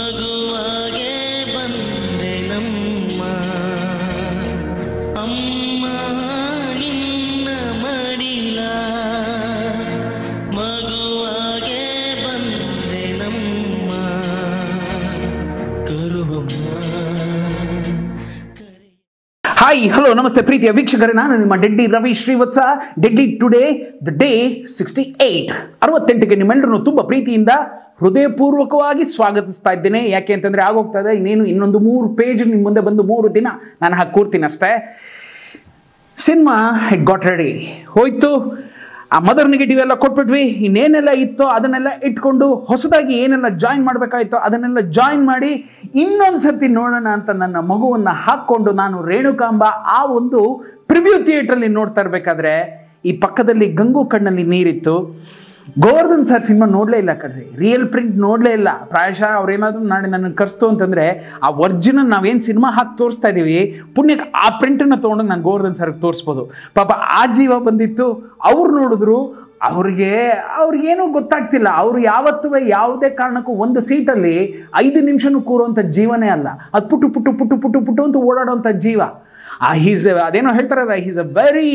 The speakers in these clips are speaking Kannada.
ಮಗುವಾಗೆ ಬಂದೆ ನಮ್ಮ ಅಮ್ಮ ನಿನ್ನ ಮಡಿಲ ಮಗುವಾಗೆ ಬಂದೆ ನಮ್ಮ ಕರುವಮ್ಮ. ಹಾಯ್ ಹಲೋ ನಮಸ್ತೆ ಪ್ರೀತಿಯ ವೀಕ್ಷಕರೇ, ನಾನು ನಿಮ್ಮ deadly Ravi Srivatsa. Deadly today the day 68 ನಿಮ್ಮೆಲ್ಲರೂ ತುಂಬ ಪ್ರೀತಿಯಿಂದ ಹೃದಯಪೂರ್ವಕವಾಗಿ ಸ್ವಾಗತಿಸ್ತಾ ಇದ್ದೇನೆ. ಯಾಕೆ ಅಂತಂದರೆ ಆಗೋಗ್ತಾ ಇದೆ, ಇನ್ನೊಂದು 3 ಪೇಜ್ ನಿಮ್ಮ ಮುಂದೆ ಬಂದು 3 ದಿನ ನಾನು ಹಾಕಿ ಕೂರ್ತೀನಿ ಅಷ್ಟೇ. ಸಿನಿಮಾ ಇಟ್ ಗಾಟ್ ರೆಡಿ ಹೋಯ್ತು. ಆ ಮದರ್ ನೆಗೆಟಿವ್ ಎಲ್ಲ ಕೊಟ್ಬಿಟ್ವಿ. ಇನ್ನೇನೆಲ್ಲ ಇತ್ತೋ ಅದನ್ನೆಲ್ಲ ಇಟ್ಕೊಂಡು ಹೊಸದಾಗಿ ಏನೆಲ್ಲ ಜಾಯಿನ್ ಮಾಡಬೇಕಾಯ್ತೋ ಅದನ್ನೆಲ್ಲ ಜಾಯಿನ್ ಮಾಡಿ ಇನ್ನೊಂದು ಸರ್ತಿ ನೋಡೋಣ ಅಂತ ನನ್ನ ಮಗುವನ್ನು ಹಾಕ್ಕೊಂಡು ನಾನು ರೇಣುಕಾಂಬ ಆ ಒಂದು ಪ್ರಿವ್ಯೂ ಥಿಯೇಟ್ರಲ್ಲಿ ನೋಡ್ತಾ ಇರಬೇಕಾದ್ರೆ ಈ ಪಕ್ಕದಲ್ಲಿ ಗಂಗು ಕಣ್ಣಲ್ಲಿ ನೀರಿತ್ತು. ಗೋವರ್ಧನ್ ಸರ್ ಸಿನಿಮಾ ನೋಡಲೇ ಇಲ್ಲ ಕಣ್ರಿ, ರಿಯಲ್ ಪ್ರಿಂಟ್ ನೋಡಲೇ ಇಲ್ಲ. ಪ್ರಾಯಶಃ ಅವ್ರೇನಾದರೂ ನಾಳೆ ನನ್ನನ್ನು ಕರೆಸ್ತು ಅಂತಂದರೆ ಆ ಒರಿಜಿನಲ್ ನಾವೇನು ಸಿನಿಮಾ ಹಾಕಿ ತೋರಿಸ್ತಾ ಇದ್ದೀವಿ ಪುಣ್ಯಕ್ಕೆ ಆ ಪ್ರಿಂಟನ್ನು ತೊಗೊಂಡು ನಾನು ಗೋವರ್ಧನ್ ಸರ್ಗೆ ತೋರಿಸ್ಬೋದು. ಪಾಪ ಆ ಜೀವ ಬಂದಿತ್ತು. ಅವ್ರು ನೋಡಿದ್ರು, ಅವ್ರಿಗೇನೂ ಗೊತ್ತಾಗ್ತಿಲ್ಲ. ಅವರು ಯಾವತ್ತೂ ಯಾವುದೇ ಕಾರಣಕ್ಕೂ ಒಂದು ಸೀಟಲ್ಲಿ 5 ನಿಮಿಷನೂ ಕೂರುವಂಥ ಜೀವನೇ ಅಲ್ಲ. ಅದು ಪುಟ್ಟು ಪುಟ್ಟು ಪುಟ್ಟು ಪುಟ್ಟು ಪುಟ್ಟು ಅಂತ ಓಡಾಡೋವಂಥ ಜೀವ. ಅದೇನೋ ಹೇಳ್ತಾರಲ್ಲ, he's a very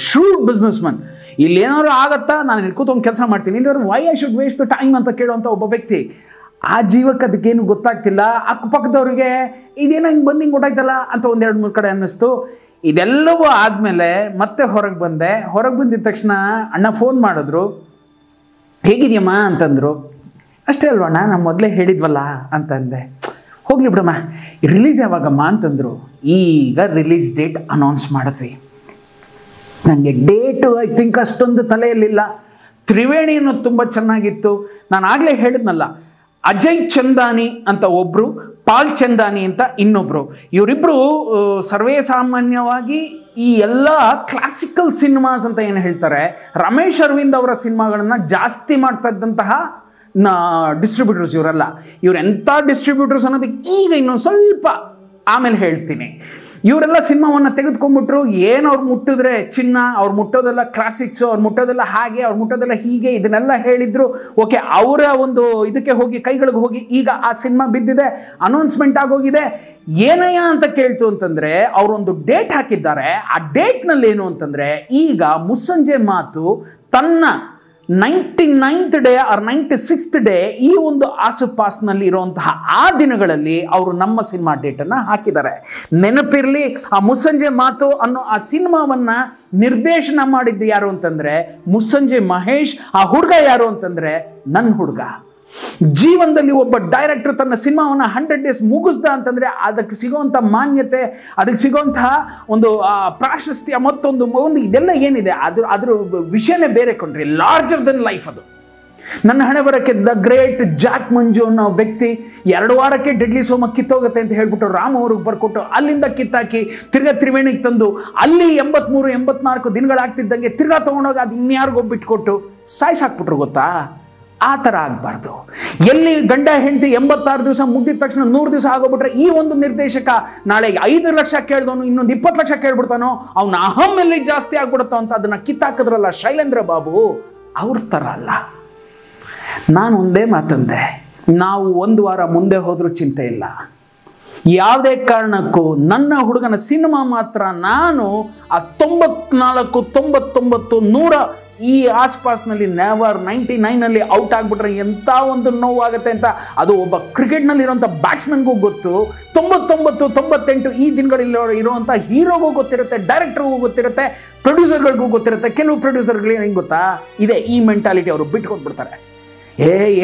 shrewd business man. ಇಲ್ಲಿ ಏನಾದ್ರು ಆಗತ್ತಾ, ನಾನು ಇಲ್ಲಿ ಕೂತ್ಕೊಂಡು ಕೆಲಸ ಮಾಡ್ತೀನಿ, ಇಲ್ಲವ್ರು why I should waste the time ಅಂತ ಕೇಳುವಂಥ ಒಬ್ಬ ವ್ಯಕ್ತಿ. ಆ ಜೀವಕ್ಕೆ ಅದಕ್ಕೇನು ಗೊತ್ತಾಗ್ತಿಲ್ಲ. ಅಕ್ಕಪಕ್ಕದವ್ರಿಗೆ ಇದೇನೋ ಹಿಂಗೆ ಬಂದು ಹಿಂಗೆ ಗೊತ್ತಾಯ್ತಲ್ಲ ಅಂತ 1-2-3 ಕಡೆ ಅನ್ನಿಸ್ತು. ಇದೆಲ್ಲವೂ ಆದಮೇಲೆ ಮತ್ತೆ ಹೊರಗೆ ಬಂದೆ. ಹೊರಗೆ ಬಂದಿದ ತಕ್ಷಣ ಅಣ್ಣ ಫೋನ್ ಮಾಡಿದ್ರು, ಹೇಗಿದೆಯಮ್ಮ ಅಂತಂದರು. ಅಷ್ಟೇ ಅಲ್ವಣ್ಣ, ನಾನು ಮೊದಲೇ ಹೇಳಿದ್ವಲ್ಲ ಅಂತಂದೆ. ಹೋಗ್ಲಿ ಬಿಡಮ್ಮ, ರಿಲೀಸ್ ಯಾವಾಗಮ್ಮ ಅಂತಂದರು. ಈಗ ರಿಲೀಸ್ ಡೇಟ್ ಅನೌನ್ಸ್ ಮಾಡಿದ್ವಿ. ನನಗೆ ಡೇಟು ಐ ಥಿಂಕ್ ಅಷ್ಟೊಂದು ತಲೆಯಲ್ಲಿಲ್ಲ. ತ್ರಿವೇಣಿ ಅನ್ನೋದು ತುಂಬ ಚೆನ್ನಾಗಿತ್ತು. ನಾನು ಆಗಲೇ ಹೇಳಿದ್ನಲ್ಲ, ಅಜಯ್ ಚಂದಾನಿ ಅಂತ ಒಬ್ಬರು, ಪಾಲ್ ಚಂದಾನಿ ಅಂತ ಇನ್ನೊಬ್ಬರು. ಇವರಿಬ್ಬರು ಸರ್ವೇ ಸಾಮಾನ್ಯವಾಗಿ ಈ ಎಲ್ಲ ಕ್ಲಾಸಿಕಲ್ ಸಿನಿಮಾಸ್ ಅಂತ ಏನು ಹೇಳ್ತಾರೆ, ರಮೇಶ್ ಅರವಿಂದ್ ಅವರ ಸಿನಿಮಾಗಳನ್ನು ಜಾಸ್ತಿ ಮಾಡ್ತಾ ಇದ್ದಂತಹ ಡಿಸ್ಟ್ರಿಬ್ಯೂಟರ್ಸ್ ಇವರೆಲ್ಲ. ಇವ್ರು ಎಂಥ ಡಿಸ್ಟ್ರಿಬ್ಯೂಟರ್ಸ್ ಅನ್ನೋದಕ್ಕೆ ಈಗ ಇನ್ನೊಂದು ಸ್ವಲ್ಪ ಆಮೇಲೆ ಹೇಳ್ತೀನಿ. ಇವರೆಲ್ಲ ಸಿನಿಮಾವನ್ನು ತೆಗೆದುಕೊಂಡ್ಬಿಟ್ರು. ಏನು ಅವ್ರು ಮುಟ್ಟಿದ್ರೆ ಚಿನ್ನ, ಅವ್ರು ಮುಟ್ಟೋದೆಲ್ಲ ಕ್ಲಾಸಿಕ್ಸು, ಅವ್ರು ಮುಟ್ಟೋದೆಲ್ಲ ಹಾಗೆ, ಅವ್ರು ಮುಟ್ಟೋದೆಲ್ಲ ಹೀಗೆ, ಇದನ್ನೆಲ್ಲ ಹೇಳಿದ್ರು. ಓಕೆ, ಅವರ ಒಂದು ಇದಕ್ಕೆ ಹೋಗಿ ಕೈಗಳಿಗೆ ಹೋಗಿ ಈಗ ಆ ಸಿನಿಮಾ ಬಿದ್ದಿದೆ, ಅನೌನ್ಸ್ಮೆಂಟ್ ಆಗೋಗಿದೆ. ಏನಯ್ಯ ಅಂತ ಕೇಳ್ತು ಅಂತಂದರೆ ಅವರೊಂದು ಡೇಟ್ ಹಾಕಿದ್ದಾರೆ. ಆ ಡೇಟ್ನಲ್ಲಿ ಏನು ಅಂತಂದರೆ, ಈಗ ಮುಸ್ಸಂಜೆ ಮಾತು ತನ್ನ 99th day or 96th day ಈ ಒಂದು ಆಸುಪಾಸಿನಲ್ಲಿ ಇರುವಂತಹ ಆ ದಿನಗಳಲ್ಲಿ ಅವರು ನಮ್ಮ ಸಿನಿಮಾ ಡೇಟನ್ನು ಹಾಕಿದ್ದಾರೆ. ನೆನಪಿರಲಿ, ಆ ಮುಸ್ಸಂಜೆ ಮಾತು ಅನ್ನೋ ಆ ಸಿನಿಮಾವನ್ನು ನಿರ್ದೇಶನ ಮಾಡಿದ್ದು ಯಾರು ಅಂತಂದರೆ ಮುಸ್ಸಂಜೆ ಮಹೇಶ್. ಆ ಹುಡುಗ ಯಾರು ಅಂತಂದರೆ ನನ್ನ ಹುಡುಗ. ಜೀವನದಲ್ಲಿ ಒಬ್ಬ ಡೈರೆಕ್ಟರ್ ತನ್ನ ಸಿನಿಮಾವನ್ನು 100 ಡೇಸ್ ಮುಗಿಸ್ದ ಅಂತಂದರೆ ಅದಕ್ಕೆ ಸಿಗೋವಂಥ ಮಾನ್ಯತೆ, ಅದಕ್ಕೆ ಸಿಗೋವಂತಹ ಒಂದು ಪ್ರಾಶಸ್ತ್ಯ, ಮತ್ತೊಂದು ಇದೆಲ್ಲ ಏನಿದೆ ಅದ್ರ ವಿಷಯನೇ ಬೇರೆ ಕೊಂಡ್ರಿ, ಲಾರ್ಜರ್ ದೆನ್ ಲೈಫ್ ಅದು. ನನ್ನ ಹಣೆ ಬರೋಕ್ಕೆ ದ ಗ್ರೇಟ್ ಜಾಕ್ ಮಂಜು ಅನ್ನೋ ವ್ಯಕ್ತಿ 2 ವಾರಕ್ಕೆ ಡೆಡ್ಲಿ ಸೋಮ ಕಿತ್ತೋಗುತ್ತೆ ಅಂತ ಹೇಳ್ಬಿಟ್ಟು ರಾಮ್ ಅವ್ರಿಗೆ ಬರ್ಕೊಟ್ಟು ಅಲ್ಲಿಂದ ಕಿತ್ತಾಕಿ ತಿರ್ಗಾ ತ್ರಿವೇಣಿಗೆ ತಂದು ಅಲ್ಲಿ 83-84 ದಿನಗಳಾಗ್ತಿದ್ದಂಗೆ ತಿರ್ಗಾ ತೊಗೊಂಡೋಗಿ ಅದು ಇನ್ಯಾರಿಗೋ ಬಿಟ್ಕೊಟ್ಟು ಸಾಯಿಸಾಕ್ಬಿಟ್ರು. ಗೊತ್ತಾ, ಆ ಥರ ಆಗಬಾರ್ದು. ಎಲ್ಲಿ ಗಂಡ ಹೆಂಡತಿ 86 ದಿವಸ ಮುಗಿದ ತಕ್ಷಣ 100 ದಿವಸ ಆಗೋಗ್ಬಿಟ್ರೆ ಈ ಒಂದು ನಿರ್ದೇಶಕ ನಾಳೆ 5 ಲಕ್ಷ ಕೇಳಿದವನು ಇನ್ನೊಂದು 20 ಲಕ್ಷ ಕೇಳ್ಬಿಡ್ತಾನೋ, ಅವನ ಅಹಮ್ಮೆಲ್ಲಿ ಜಾಸ್ತಿ ಆಗ್ಬಿಡುತ್ತೋ ಅಂತ ಅದನ್ನು ಕಿತ್ತಾಕಿದ್ರಲ್ಲ ಶೈಲೇಂದ್ರ ಬಾಬು, ಅವ್ರ ಥರ ಅಲ್ಲ. ನಾನು ಒಂದೇ ಮಾತಂದೆ, ನಾವು 1 ವಾರ ಮುಂದೆ ಹೋದರೂ ಚಿಂತೆ ಇಲ್ಲ. ಯಾವುದೇ ಕಾರಣಕ್ಕೂ ನನ್ನ ಹುಡುಗನ ಸಿನಿಮಾ ಮಾತ್ರ ನಾನು ಆ 94, 99, 100 ಈ ಆಸ್ಪಾಸ್ನಲ್ಲಿ ನೆವರ್ 99ನಲ್ಲಿ ಔಟ್ ಆಗಿಬಿಟ್ರೆ ಎಂಥ ಒಂದು ನೋವಾಗುತ್ತೆ ಅಂತ ಅದು ಒಬ್ಬ ಕ್ರಿಕೆಟ್ನಲ್ಲಿರೋಂಥ ಬ್ಯಾಟ್ಸ್ಮನ್ಗೂ ಗೊತ್ತು. 99, 98 ಈ ದಿನಗಳಲ್ಲಿ ಇರುವಂಥ ಹೀರೋಗೂ ಗೊತ್ತಿರುತ್ತೆ, ಡೈರೆಕ್ಟರ್ಗೂ ಗೊತ್ತಿರುತ್ತೆ, ಪ್ರೊಡ್ಯೂಸರ್ಗಳಿಗೂ ಗೊತ್ತಿರುತ್ತೆ. ಕೆಲವು ಪ್ರೊಡ್ಯೂಸರ್ಗಳು ಹೆಂಗೆ ಗೊತ್ತಾ, ಇದೆ ಈ ಮೆಂಟಾಲಿಟಿ, ಅವರು ಬಿಟ್ಕೊಟ್ಬಿಡ್ತಾರೆ.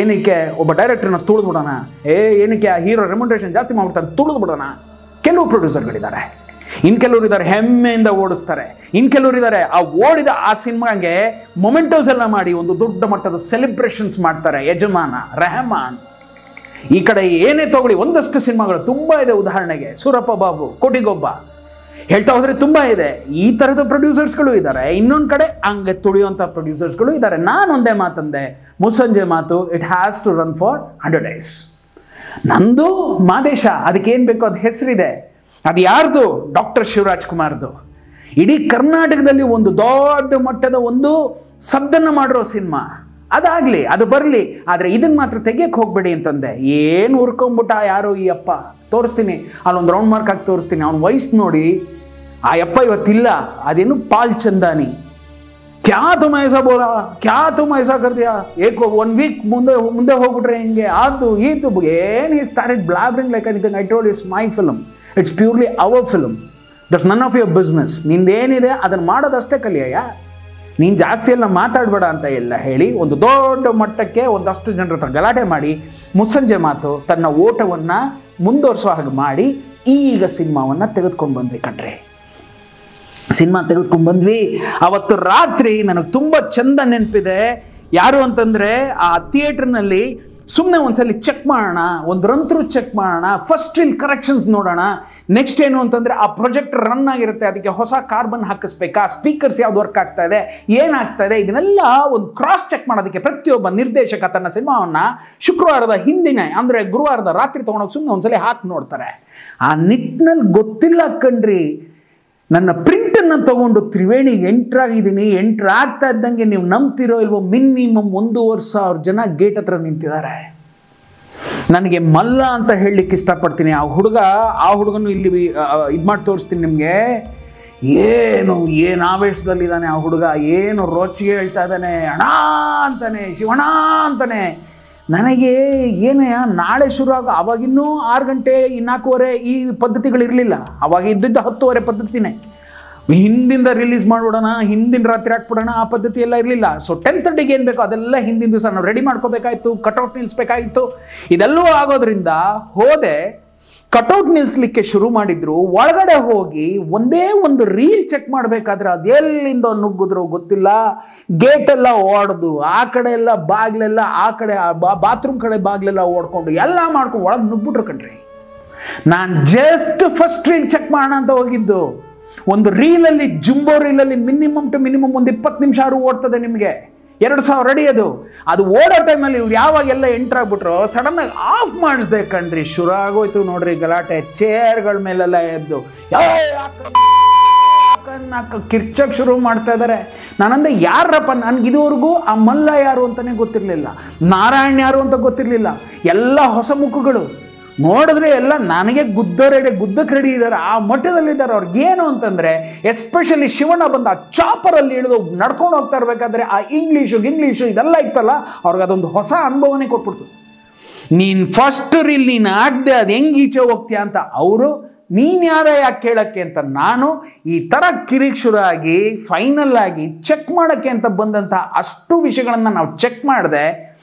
ಏನಕ್ಕೆ ಒಬ್ಬ ಡೈರೆಕ್ಟರ್ನ ತುಳಿದ್ಬಿಡೋಣ, ಏನಕ್ಕೆ ಆ ಹೀರೋ ರೆಮ್ಯುನರೇಷನ್ ಜಾಸ್ತಿ ಮಾಡ್ಬಿಡ್ತಾನೆ ತುಳಿದ್ಬಿಡೋಣ. ಕೆಲವು ಪ್ರೊಡ್ಯೂಸರ್ಗಳಿದ್ದಾರೆ. ಇನ್ನು ಕೆಲವರು ಇದ್ದಾರೆ ಹೆಮ್ಮೆಯಿಂದ ಓಡಿಸ್ತಾರೆ. ಇನ್ನು ಕೆಲವರು ಇದ್ದಾರೆ ಆ ಓಡಿದ ಆ ಸಿನಿಮಾಗೆ ಮೊಮೆಂಟೋಸ್ ಎಲ್ಲ ಮಾಡಿ ಒಂದು ದೊಡ್ಡ ಮಟ್ಟದ ಸೆಲೆಬ್ರೇಷನ್ಸ್ ಮಾಡ್ತಾರೆ. ಯಜಮಾನ, ರೆಹಮಾನ್, ಈ ಕಡೆ ಏನೇ ತಗೊಳ್ಳಿ ಒಂದಷ್ಟು ಸಿನಿಮಾಗಳು ತುಂಬ ಇದೆ. ಉದಾಹರಣೆಗೆ ಸೂರಪ್ಪ ಬಾಬು, ಕೋಟಿಗೊಬ್ಬ, ಹೇಳ್ತಾ ಹೋದರೆ ತುಂಬ ಇದೆ. ಈ ಥರದ ಪ್ರೊಡ್ಯೂಸರ್ಸ್ಗಳು ಇದ್ದಾರೆ. ಇನ್ನೊಂದು ಕಡೆ ಹಂಗೆ ತುಳಿಯುವಂಥ ಪ್ರೊಡ್ಯೂಸರ್ಸ್ಗಳು ಇದ್ದಾರೆ. ನಾನು ಒಂದೇ ಮಾತಂದೆ, Mussanje Maatu it has to run for 100 days. ನಂದು ಮಾದೇಶ, ಅದಕ್ಕೇನು ಬೇಕೋ ಅದು ಹೆಸರಿದೆ. ಅದು ಯಾರ್ದು? ಡಾಕ್ಟರ್ ಶಿವರಾಜ್ ಕುಮಾರ್ದು. ಇಡೀ ಕರ್ನಾಟಕದಲ್ಲಿ ಒಂದು ದೊಡ್ಡ ಮಟ್ಟದ ಒಂದು ಸದ್ದನ್ನು ಮಾಡಿರೋ ಸಿನಿಮಾ. ಅದಾಗಲಿ, ಅದು ಬರಲಿ, ಆದರೆ ಇದನ್ನು ಮಾತ್ರ ತೆಗಿಯಕ್ಕೆ ಹೋಗಬೇಡಿ ಅಂತಂದೆ. ಏನು ಹುರ್ಕೊಂಬಿಟ್ಟ ಯಾರೋ ಈ ಅಪ್ಪ. ತೋರಿಸ್ತೀನಿ, ಅಲ್ಲೊಂದು ರೌಂಡ್ ಮಾರ್ಕ್ ಹಾಕಿ ತೋರಿಸ್ತೀನಿ. ಅವ್ನ ವಯಸ್ಸು ನೋಡಿ, ಆ ಅಪ್ಪ ಇವತ್ತಿಲ್ಲ. ಅದೇನು ಪಾಲ್ ಚಂದಾನಿ. ಕ್ಯಾ ತುಮ್ ಐಸಾ ಬೋಲಾ, ಕ್ಯಾ ತುಮ್ ಐಸಾ ಕರ್ದಿಯಾ, ಏಕೋ 1 ವೀಕ್ ಮುಂದೆ ಹೋಗ್ಬಿಟ್ರೆ ಹಿಂಗೆ ಅದು ಇದು ಏನು. ಈ started blabbering like anything. I told it's my film, it's purely our film, that's none of your business. ನಿಂದೇನಿದೆ ಅದನ್ನು ಮಾಡೋದಷ್ಟೇ ಕಲಿಯಯ್ಯ, ನೀನು ಜಾಸ್ತಿ ಎಲ್ಲ ಮಾತಾಡಬೇಡ ಅಂತ ಎಲ್ಲ ಹೇಳಿ ಒಂದು ದೊಡ್ಡ ಮಟ್ಟಕ್ಕೆ ಒಂದಷ್ಟು ಜನರ ಹತ್ರ ಗಲಾಟೆ ಮಾಡಿ ಮುಸ್ಸಂಜೆ ಮಾತು ತನ್ನ ಓಟವನ್ನು ಮುಂದುವರಿಸೋ ಹಾಗೆ ಮಾಡಿ ಈಗ ಸಿನಿಮಾವನ್ನು ತೆಗೆದುಕೊಂಡು ಬಂದ್ವಿ ಕಣ್ರಿ. ಸಿನಿಮಾ ತೆಗೆದುಕೊಂಡು ಬಂದ್ವಿ. ಅವತ್ತು ರಾತ್ರಿ ನನಗೆ ತುಂಬ ಚಂದ ನೆನಪಿದೆ. ಯಾರು ಅಂತಂದರೆ ಆ ಥಿಯೇಟ್ರ್ನಲ್ಲಿ ಸುಮ್ಮನೆ ಒಂದ್ಸಲಿ ಚೆಕ್ ಮಾಡೋಣ, ಒಂದು ರಂತ್ರು ಚೆಕ್ ಮಾಡೋಣ, ಫಸ್ಟ್ ರೀಲ್ ಕರೆಕ್ಷನ್ಸ್ ನೋಡೋಣ. ನೆಕ್ಸ್ಟ್ ಏನು ಅಂತಂದರೆ ಆ ಪ್ರೊಜೆಕ್ಟ್ ರನ್ ಆಗಿರುತ್ತೆ, ಅದಕ್ಕೆ ಹೊಸ ಕಾರ್ಬನ್ ಹಾಕಿಸ್ಬೇಕಾ, ಸ್ಪೀಕರ್ಸ್ ಯಾವ್ದು ವರ್ಕ್ ಆಗ್ತಾ ಇದೆ, ಏನಾಗ್ತಾ ಇದೆ, ಇದನ್ನೆಲ್ಲ ಒಂದು ಕ್ರಾಸ್ ಚೆಕ್ ಮಾಡೋದಕ್ಕೆ ಪ್ರತಿಯೊಬ್ಬ ನಿರ್ದೇಶಕ ತನ್ನ ಸಿನಿಮಾವನ್ನು ಶುಕ್ರವಾರದ ಹಿಂದಿನ ಅಂದರೆ ಗುರುವಾರದ ರಾತ್ರಿ ತೊಗೊಂಡೋಗಿ ಸುಮ್ಮನೆ ಒಂದ್ಸಲಿ ಹಾಕಿ ನೋಡ್ತಾರೆ. ಆ ನಿಟ್ಟಿನಲ್ಲಿ ಗೊತ್ತಿಲ್ಲ ಕಣ್ರಿ, ನನ್ನ ಪ್ರಿಂಟನ್ನು ತಗೊಂಡು ತ್ರಿವೇಣಿಗೆ ಎಂಟ್ರಾಗಿದ್ದೀನಿ. ಎಂಟ್ರಾಗ್ತಾ ಇದ್ದಂಗೆ ನೀವು ನಂಬ್ತಿರೋ ಇಲ್ವೋ, ಮಿನಿಮಮ್ 1,500 ಜನ ಗೇಟ್ ಹತ್ರ ನಿಂತಿದ್ದಾರೆ. ನನಗೆ ಮಲ್ಲ ಅಂತ ಹೇಳಲಿಕ್ಕೆ ಇಷ್ಟಪಡ್ತೀನಿ. ಆ ಹುಡುಗನು ಇಲ್ಲಿ ಇದು ಮಾಡಿ ತೋರಿಸ್ತೀನಿ ನಿಮಗೆ. ಏನು ಆವೇಶದಲ್ಲಿದ್ದಾನೆ ಆ ಹುಡುಗ, ಏನು ರೋಚಿಗೆ ಹೇಳ್ತಾ ಇದ್ದಾನೆ, ಅಣ್ಣ ಅಂತಾನೆ, ಶಿವಣ್ಣ ಅಂತಾನೆ. ನನಗೆ ಏನಯ್ಯ ನಾಳೆ ಶುರು ಅವಾಗಿನ್ನೂ 6 ಗಂಟೆ 4:15 ಈ ಪದ್ಧತಿಗಳಿರಲಿಲ್ಲ. ಅವಾಗ ಇದ್ದಿದ್ದ 10:30 ಪದ್ಧತಿನೇ. ಹಿಂದಿಂದ ರಿಲೀಸ್ ಮಾಡಿಬಿಡೋಣ, ಹಿಂದಿನ ರಾತ್ರಿ ಹಾಕ್ಬಿಡೋಣ, ಆ ಪದ್ಧತಿ ಎಲ್ಲ ಇರಲಿಲ್ಲ. ಸೊ 10:30ಗೆ ಏನು ಬೇಕೋ ಅದೆಲ್ಲ ಹಿಂದಿನ ದಿವಸ ನಾವು ರೆಡಿ ಮಾಡ್ಕೋಬೇಕಾಯ್ತು, ಕಟೌಟ್ ನಿಲ್ಲಿಸ್ಬೇಕಾಗಿತ್ತು. ಇದೆಲ್ಲವೂ ಆಗೋದ್ರಿಂದ ಹೋದೆ, ಕಟೌಟ್ ನಿಲ್ಲಿಸ್ಲಿಕ್ಕೆ ಶುರು ಮಾಡಿದ್ರು. ಒಳಗಡೆ ಹೋಗಿ ಒಂದೇ ಒಂದು ರೀಲ್ ಚೆಕ್ ಮಾಡಬೇಕಾದ್ರೆ ಅದು ಎಲ್ಲಿಂದ ನುಗ್ಗಿದ್ರು ಗೊತ್ತಿಲ್ಲ. ಗೇಟೆಲ್ಲ ಓಡ್ದು, ಆ ಕಡೆ ಎಲ್ಲ ಬಾಗ್ಲೆಲ್ಲ, ಆ ಕಡೆ ಬಾತ್ರೂಮ್ ಕಡೆ ಬಾಗ್ಲೆಲ್ಲ ಓಡ್ಕೊಂಡು ಎಲ್ಲ ಮಾಡ್ಕೊಂಡು ಒಳಗೆ ನುಗ್ಬಿಟ್ರು ಕಣ್ರಿ. ನಾನು ಜಸ್ಟ್ ಫಸ್ಟ್ ರೀಲ್ ಚೆಕ್ ಮಾಡೋಣ ಅಂತ ಹೋಗಿದ್ದು. ಒಂದು ರೀಲಲ್ಲಿ, ಜುಂಬೋ ರೀಲಲ್ಲಿ ಮಿನಿಮಮ್ ಟು ಮಿನಿಮಮ್ ಒಂದು 20 ನಿಮಿಷ ಓಡ್ತದೆ ನಿಮಗೆ. 2,000 ಅಡಿ ಅದು ಓಡೋ ಟೈಮಲ್ಲಿ ಇವ್ರು ಯಾವಾಗೆಲ್ಲ ಎಂಟ್ರ್ ಆಗ್ಬಿಟ್ರು ಸಡನ್ನಾಗಿ ಆಫ್ ಮಾಡಿಸ್ದೆ ಕಣ್ರಿ. ಶುರು ಆಗೋಯ್ತು ನೋಡ್ರಿ ಗಲಾಟೆ. ಚೇರ್ಗಳ ಮೇಲೆಲ್ಲ ಎದ್ದು ಕಿರ್ಚಕ್ ಶುರು ಮಾಡ್ತಾ ಇದ್ದಾರೆ. ನಾನಂದ್ರೆ ಯಾರಪ್ಪ, ನನಗೆ ಇದುವರೆಗೂ ಆ ಮಲ್ಲ ಯಾರು ಅಂತಾನೆ ಗೊತ್ತಿರಲಿಲ್ಲ, ನಾರಾಯಣ್ ಯಾರು ಅಂತ ಗೊತ್ತಿರಲಿಲ್ಲ. ಎಲ್ಲ ಹೊಸ ಮುಖಗಳು ನೋಡಿದ್ರೆ ಎಲ್ಲ ನನಗೆ ಗುದ್ದಕ್ಕೆ ರೆಡಿ ಇದ್ದಾರೆ, ಆ ಮಟ್ಟದಲ್ಲಿದ್ದಾರೆ. ಅವ್ರಿಗೇನು ಅಂತಂದರೆ ಎಸ್ಪೆಷಲಿ ಶಿವಣ್ಣ ಬಂದ ಆ ಚಾಪರಲ್ಲಿ ಇಳಿದು ನಡ್ಕೊಂಡು ಹೋಗ್ತಾ ಇರಬೇಕಾದ್ರೆ ಆ ಇಂಗ್ಲೀಷು ಇದೆಲ್ಲ ಇತ್ತಲ್ಲ, ಅವ್ರಿಗೆ ಅದೊಂದು ಹೊಸ ಅನುಭವನೇ ಕೊಟ್ಬಿಡ್ತು. ನೀನು ಫಸ್ಟ್ ರೀಲ್ ನೀನು ಆಗದೆ ಅದು ಹೆಂಗೆ ಈಚೆ ಹೋಗ್ತೀಯ ಅಂತ ಅವರು, ನೀನು ಯಾರ ಯಾಕೆ ಕೇಳೋಕ್ಕೆ ಅಂತ ನಾನು, ಈ ಥರ ಕಿರಿಕ್ ಶುರು ಆಗಿ ಫೈನಲ್ ಆಗಿ ಚೆಕ್ ಮಾಡೋಕ್ಕೆ ಅಂತ ಬಂದಂಥ ಅಷ್ಟು ವಿಷಯಗಳನ್ನು ನಾವು ಚೆಕ್ ಮಾಡಿದೆ.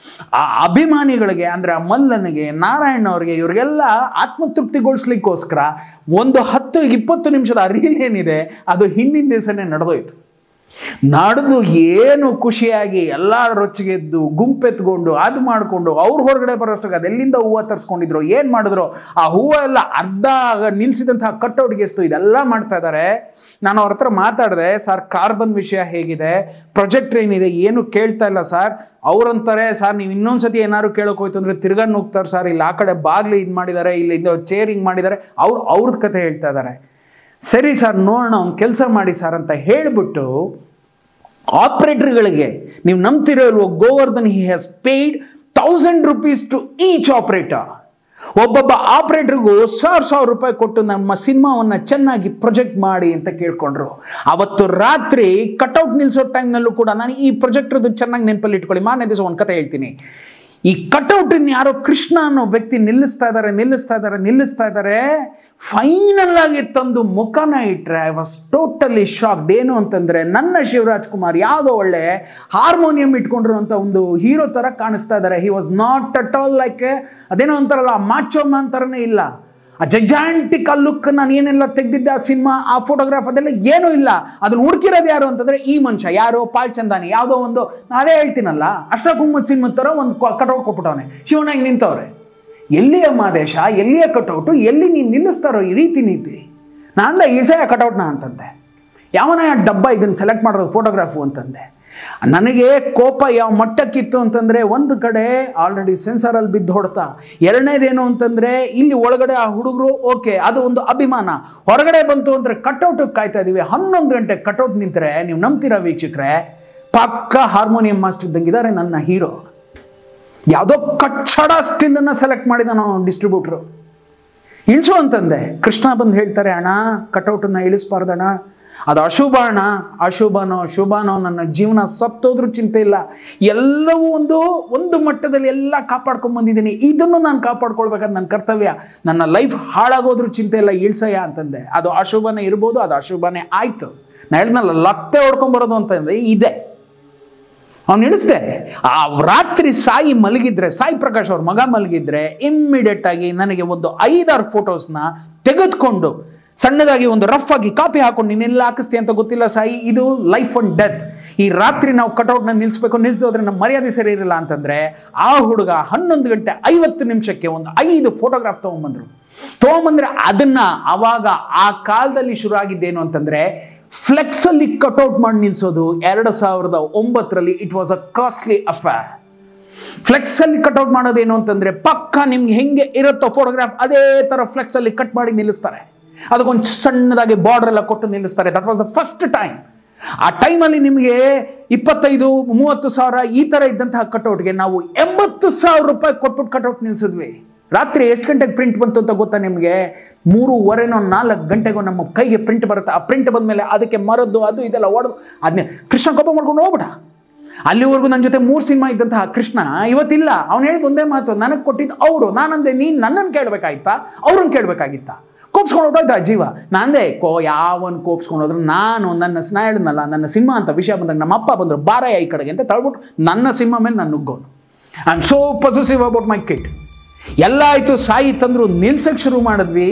ಆ ಅಭಿಮಾನಿಗಳಿಗೆ ಅಂದರೆ ಆ ಮಲ್ಲನಿಗೆ, ನಾರಾಯಣ್ ಅವ್ರಿಗೆ, ಇವರಿಗೆಲ್ಲ ಆತ್ಮತೃಪ್ತಿಗೊಳಿಸ್ಲಿಕ್ಕೋಸ್ಕರ ಒಂದು 10-20 ನಿಮಿಷದ ರೀಲ್ ಏನಿದೆ ಅದು ಹಿಂದಿನ ದಿವಸನೇ ನಡೆದೋಯ್ತು. ನಡೆದು ಏನು ಖುಷಿಯಾಗಿ ಎಲ್ಲ ರೊಚ್ಚಿಗೆದ್ದು ಗುಂಪೆತ್ಕೊಂಡು ಅದು ಮಾಡಿಕೊಂಡು ಅವ್ರು ಹೊರಗಡೆ ಬರೋಷ್ಟಾಗ ಅದೆಲ್ಲಿಂದ ಹೂವು ತರಿಸ್ಕೊಂಡಿದ್ರು, ಏನು ಮಾಡಿದ್ರು, ಆ ಹೂವು ಎಲ್ಲ ಅರ್ಧ ನಿಲ್ಲಿಸಿದಂತಹ ಕಟ್ಔಟ್ಗೆ ಎಷ್ಟು ಇದೆಲ್ಲ ಮಾಡ್ತಾ ಇದ್ದಾರೆ. ನಾನು ಅವ್ರ ಹತ್ರ ಮಾತಾಡಿದೆ, ಸರ್ ಕಾರ್ಬನ್ ವಿಷಯ ಹೇಗಿದೆ, ಪ್ರೊಜೆಕ್ಟ್ ಏನಿದೆ, ಏನು ಕೇಳ್ತಾ ಇಲ್ಲ ಸರ್. ಅವ್ರಂತಾರೆ, ಸರ್ ನೀವು ಇನ್ನೊಂದ್ಸತಿ ಏನಾದ್ರು ಕೇಳೋಕೆ ಹೋಯ್ತು ಅಂದರೆ ತಿರ್ಗಾ ಹೋಗ್ತಾರೆ ಸರ್, ಇಲ್ಲಿ ಆ ಕಡೆ ಬಾಗ್ಲು ಇದು ಮಾಡಿದ್ದಾರೆ, ಇಲ್ಲಿ ಇದು ಚೇರಿಂಗ್ ಮಾಡಿದ್ದಾರೆ, ಅವ್ರದ್ದು ಕತೆ ಹೇಳ್ತಾ ಇದ್ದಾರೆ. ಸರಿ ಸರ್ ನೋಡೋಣ, ಒಂದು ಕೆಲಸ ಮಾಡಿ ಸರ್ ಅಂತ ಹೇಳಿಬಿಟ್ಟು ಆಪರೇಟರ್ಗಳಿಗೆ, ನೀವು ನಂಬ್ತಿರೋ ಇಲ್ವೋ, Govardhan he has paid 1,000 rupees to each operator. ಒಬ್ಬೊಬ್ಬ ಆಪರೇಟರ್ಗೂ 1,000 ರೂಪಾಯಿ ಕೊಟ್ಟು ನಮ್ಮ ಸಿನಿಮಾವನ್ನು ಚೆನ್ನಾಗಿ ಪ್ರೊಜೆಕ್ಟ್ ಮಾಡಿ ಅಂತ ಕೇಳ್ಕೊಂಡ್ರು. ಅವತ್ತು ರಾತ್ರಿ ಕಟೌಟ್ ನಿಲ್ಲಿಸೋ ಟೈಮ್ನಲ್ಲೂ ಕೂಡ ನಾನು ಈ ಪ್ರೊಜೆಕ್ಟ್ರದ್ದು ಚೆನ್ನಾಗಿ ನೆನಪಲ್ಲಿ ಇಟ್ಕೊಳ್ಳಿ. ಮಾರನೇ ದಿವಸ ಒಂದು ಕತೆ ಹೇಳ್ತೀನಿ. ಈ ಕಟೌಟನ್ನು ಯಾರೋ ಕೃಷ್ಣ ಅನ್ನೋ ವ್ಯಕ್ತಿ ನಿಲ್ಲಿಸ್ತಾ ಇದ್ದಾರೆ. ಫೈನಲ್ ಆಗಿ ತಂದು ಮುಖನ ಇಟ್ಟರೆ ಐ ವಾಸ್ ಟೋಟಲಿ ಶಾಕ್ಡ್. ಏನು ಅಂತಂದರೆ ನನ್ನ ಶಿವರಾಜ್ ಕುಮಾರ್ ಯಾವುದೋ ಒಳ್ಳೆ ಹಾರ್ಮೋನಿಯಂ ಇಟ್ಕೊಂಡ್ರು ಅಂತ ಒಂದು ಹೀರೋ ಥರ ಕಾಣಿಸ್ತಾ ಇದ್ದಾರೆ. He was not at all like ಅದೇನೋ ಅಂತಾರಲ್ಲ ಮಾಚೋ ಮ್ಯಾನ್ ಥರನೇ ಇಲ್ಲ. ಆ ಜೈಜಾಂಟಿಕ್ ಆ ಲುಕ್ ನಾನು ಏನೆಲ್ಲ ತೆಗೆದಿದ್ದೆ ಆ ಸಿನಿಮಾ, ಆ ಫೋಟೋಗ್ರಾಫ್ ಅದೆಲ್ಲ ಏನೂ ಇಲ್ಲ. ಅದನ್ನು ಹುಡುಕಿರೋದು ಯಾರು ಅಂತಂದರೆ ಈ ಮನುಷ್ಯ ಯಾರು, ಪಾಲ್ ಚಂದಾನಿ, ಯಾವುದೋ ಒಂದು ಅದೇ ಹೇಳ್ತೀನಲ್ಲ ಅಶ್ರಫ್ ಮೊಹಮ್ಮದ್ ಸಿನಿಮಾ ಥರ ಒಂದು ಕಟೌಟ್ ಕೊಟ್ಬಿಟ್ಟವನೆ. ಶಿವನಾಗಿ ನಿಂತವ್ರೆ. ಎಲ್ಲಿಯ ಮಾದೇಶ, ಎಲ್ಲಿಯ ಕಟೌಟು, ಎಲ್ಲಿ ನೀನು ನಿಲ್ಲಿಸ್ತಾರೋ ಈ ರೀತಿ ನೀತಿ. ನಾನಲ್ಲ ಇಳ್ಸೆಯ ಕಟೌಟ್ನ ಅಂತಂದೆ. ಯಾವನ ಡಬ್ಬ ಇದನ್ನು ಸೆಲೆಕ್ಟ್ ಮಾಡೋದು ಫೋಟೋಗ್ರಾಫು ಅಂತಂದೆ. ನನಗೆ ಕೋಪ ಯಾವ ಮಟ್ಟಕ್ಕಿತ್ತು ಅಂತಂದರೆ, ಒಂದು ಕಡೆ ಆಲ್ರೆಡಿ ಸೆನ್ಸರಲ್ಲಿ ಬಿದ್ದು ಹೊಡ್ತಾ, ಎರಡನೇದೇನು ಅಂತಂದರೆ ಇಲ್ಲಿ ಒಳಗಡೆ ಆ ಹುಡುಗರು ಓಕೆ ಅದು ಒಂದು ಅಭಿಮಾನ, ಹೊರಗಡೆ ಬಂತು ಅಂದರೆ ಕಟೌಟಿಗೆ ಕಾಯ್ತಾ ಇದ್ದೀವಿ. 11 ಗಂಟೆ ಕಟೌಟ್ ನಿಂತರೆ ನೀವು ನಂಬ್ತೀರಾ ವೀಕ್ಷಕರೇ, ಪಕ್ಕ ಹಾರ್ಮೋನಿಯಂ ಮಾಸ್ಟರ್ ಇದ್ದಂಗಿದ್ದಾರೆ ನನ್ನ ಹೀರೋ. ಯಾವುದೋ ಕಚ್ಚಡ ಸ್ಟಿಲ್ಲನ್ನು ಸೆಲೆಕ್ಟ್ ಮಾಡಿದ ನಾವು ಡಿಸ್ಟ್ರಿಬ್ಯೂಟ್ರು. ಇಳಿಸು ಅಂತಂದೆ. ಕೃಷ್ಣ ಬಂದು ಹೇಳ್ತಾರೆ, ಅಣ್ಣ ಕಟೌಟನ್ನು ಇಳಿಸ್ಬಾರ್ದಣ್ಣ, ಅದು ಅಶುಭ ಅಣ್ಣ. ಅಶುಭನೋ ಶುಭನೋ ನನ್ನ ಜೀವನ ಸತ್ತೋದ್ರೂ ಚಿಂತೆ ಇಲ್ಲ, ಎಲ್ಲವೂ ಒಂದು ಮಟ್ಟದಲ್ಲಿ ಎಲ್ಲ ಕಾಪಾಡ್ಕೊಂಡು ಬಂದಿದ್ದೀನಿ, ಇದನ್ನು ನಾನು ಕಾಪಾಡ್ಕೊಳ್ಬೇಕಾದ್ರೆ ನನ್ನ ಕರ್ತವ್ಯ, ನನ್ನ ಲೈಫ್ ಹಾಳಾಗೋದ್ರೂ ಚಿಂತೆ ಇಲ್ಲ, ಇಳ್ಸಯ್ಯ ಅಂತಂದೆ. ಅದು ಅಶುಭನೇ ಇರ್ಬೋದು, ಅದು ಅಶುಭನೇ ಆಯ್ತು. ನಾ ಹೇಳಿದ್ನಲ್ಲ, ಲತ್ತೆ ಹೊಡ್ಕೊಂಬರೋದು ಅಂತಂದ್ರೆ ಇದೆ. ಅವ್ನು ಇಳಿಸ್ದೆ. ಆ ರಾತ್ರಿ ಸಾಯಿ ಮಲಗಿದ್ರೆ, ಸಾಯಿ ಪ್ರಕಾಶ್ ಅವ್ರ ಮಗ ಮಲಗಿದ್ರೆ, ಇಮ್ಮಿಡಿಯೇಟ್ ಆಗಿ ನನಗೆ ಒಂದು 5-6 ಫೋಟೋಸ್ನ ತೆಗೆದುಕೊಂಡು ಸಣ್ಣದಾಗಿ ಒಂದು ರಫ್ ಆಗಿ ಕಾಪಿ ಹಾಕೊಂಡು, ನೀನೆಲ್ಲ ಹಾಕಿಸ್ತೀಯ ಅಂತ ಗೊತ್ತಿಲ್ಲ ಸಾಯಿ, ಇದು ಲೈಫ್ ಅಂಡ್ ಡೆತ್, ಈ ರಾತ್ರಿ ನಾವು ಕಟೌಟ್ನ ನಿಲ್ಲಿಸ್ಬೇಕು, ನಿಲ್ಲಿಸೋದ್ರೆ ನಮ್ಮ ಮರ್ಯಾದೆ ಸರಿ ಇರಲ್ಲ ಅಂತಂದ್ರೆ, ಆ ಹುಡುಗ 11:50 ಒಂದು 5 ಫೋಟೋಗ್ರಾಫ್ ತೊಗೊಂಬಂದ್ರೆ ಅದನ್ನ ಅವಾಗ ಆ ಕಾಲದಲ್ಲಿ ಶುರು ಆಗಿದ್ದೇನು ಅಂತಂದ್ರೆ, ಫ್ಲೆಕ್ಸ್ ಅಲ್ಲಿ ಕಟೌಟ್ ಮಾಡಿ ನಿಲ್ಸೋದು 2009ರಲ್ಲಿ. It was a costly affair. Flex ಅಲ್ಲಿ ಕಟೌಟ್ ಮಾಡೋದೇನು ಅಂತಂದ್ರೆ, ಪಕ್ಕ ನಿಮ್ಗೆ ಹೆಂಗೆ ಇರುತ್ತೋ ಫೋಟೋಗ್ರಾಫ್ ಅದೇ ತರ ಫ್ಲೆಕ್ಸ್ ಅಲ್ಲಿ ಕಟ್ ಮಾಡಿ ನಿಲ್ಲಿಸ್ತಾರೆ, ಅದಕ್ಕೊಂದು ಸಣ್ಣದಾಗಿ ಬಾರ್ಡರ್ ಎಲ್ಲ ಕೊಟ್ಟು ನಿಲ್ಲಿಸ್ತಾರೆ. That was the first time. ಆ ಟೈಮಲ್ಲಿ ನಿಮಗೆ 25-30 ಸಾವಿರ ಈ ತರ ಇದ್ದಂತಹ ಕಟೌಟ್ಗೆ ನಾವು 80,000 ರೂಪಾಯಿ ಕೊಟ್ಬಿಟ್ಟು ಕಟೌಟ್ ನಿಲ್ಸಿದ್ವಿ. ರಾತ್ರಿ ಎಷ್ಟು ಗಂಟೆಗೆ ಪ್ರಿಂಟ್ ಬಂತು ಅಂತ ಗೊತ್ತಾ ನಿಮಗೆ? 3:15-4 ಗಂಟೆಗೂ ನಮ್ಮ ಕೈಗೆ ಪ್ರಿಂಟ್ ಬರುತ್ತೆ. ಆ ಪ್ರಿಂಟ್ ಬಂದಮೇಲೆ ಅದಕ್ಕೆ ಮರದ್ದು ಅದು ಇದೆಲ್ಲ ಹೊಡೆದು ಅದನ್ನೇ ಕೃಷ್ಣ ಕೋಪ ಮಾಡ್ಕೊಂಡು ಹೋಗ್ಬಿಟ್ಟ. ಅಲ್ಲಿವರೆಗೂ ನನ್ನ ಜೊತೆ 3 ಸಿನಿಮಾ ಇದ್ದಂತಹ ಕೃಷ್ಣ ಇವತ್ತಿಲ್ಲ. ಅವ್ನು ಹೇಳಿದ ಒಂದೇ ಮಾತು, ನನಗೆ ಕೊಟ್ಟಿದ್ದು ಅವರು. ನಾನಂದೆ, ನೀನು ನನ್ನನ್ನು ಕೇಳಬೇಕಾಗಿತ್ತಾ ಅವ್ರನ್ನ ಕೇಳಬೇಕಾಗಿತ್ತಾ? ಕೋಪ್ಸ್ಕೊಂಡು ಹೊಟ್ಟೋಯ್ತಾ ಜೀವ. ನಾನಂದೆ, ಯಾವನ್ ಕೋಪ್ಸ್ಕೊಂಡೋದ್ರು ನಾನು ನನ್ನ ಹೇಳಿದ್ನಲ್ಲ, ನನ್ನ ಸಿನಿಮಾ ಅಂತ ವಿಷಯ ಬಂದಾಗ ನಮ್ಮ ಅಪ್ಪ ಬಂದರು, ಬಾರಯ್ಯ ಈ ಕಡೆಗೆ ಅಂತ ತಳ್ಬಿಟ್ಟು ನನ್ನ ಸಿನಿಮಾ ಮೇಲೆ ನಾನು ನುಗ್ಗೋನು. I am so possessive about my kid. ಎಲ್ಲ ಆಯಿತು, ಸಾಯಿ ತಂದರು, ನಿಲ್ಸಕ್ಕೆ ಶುರು ಮಾಡಿದ್ವಿ.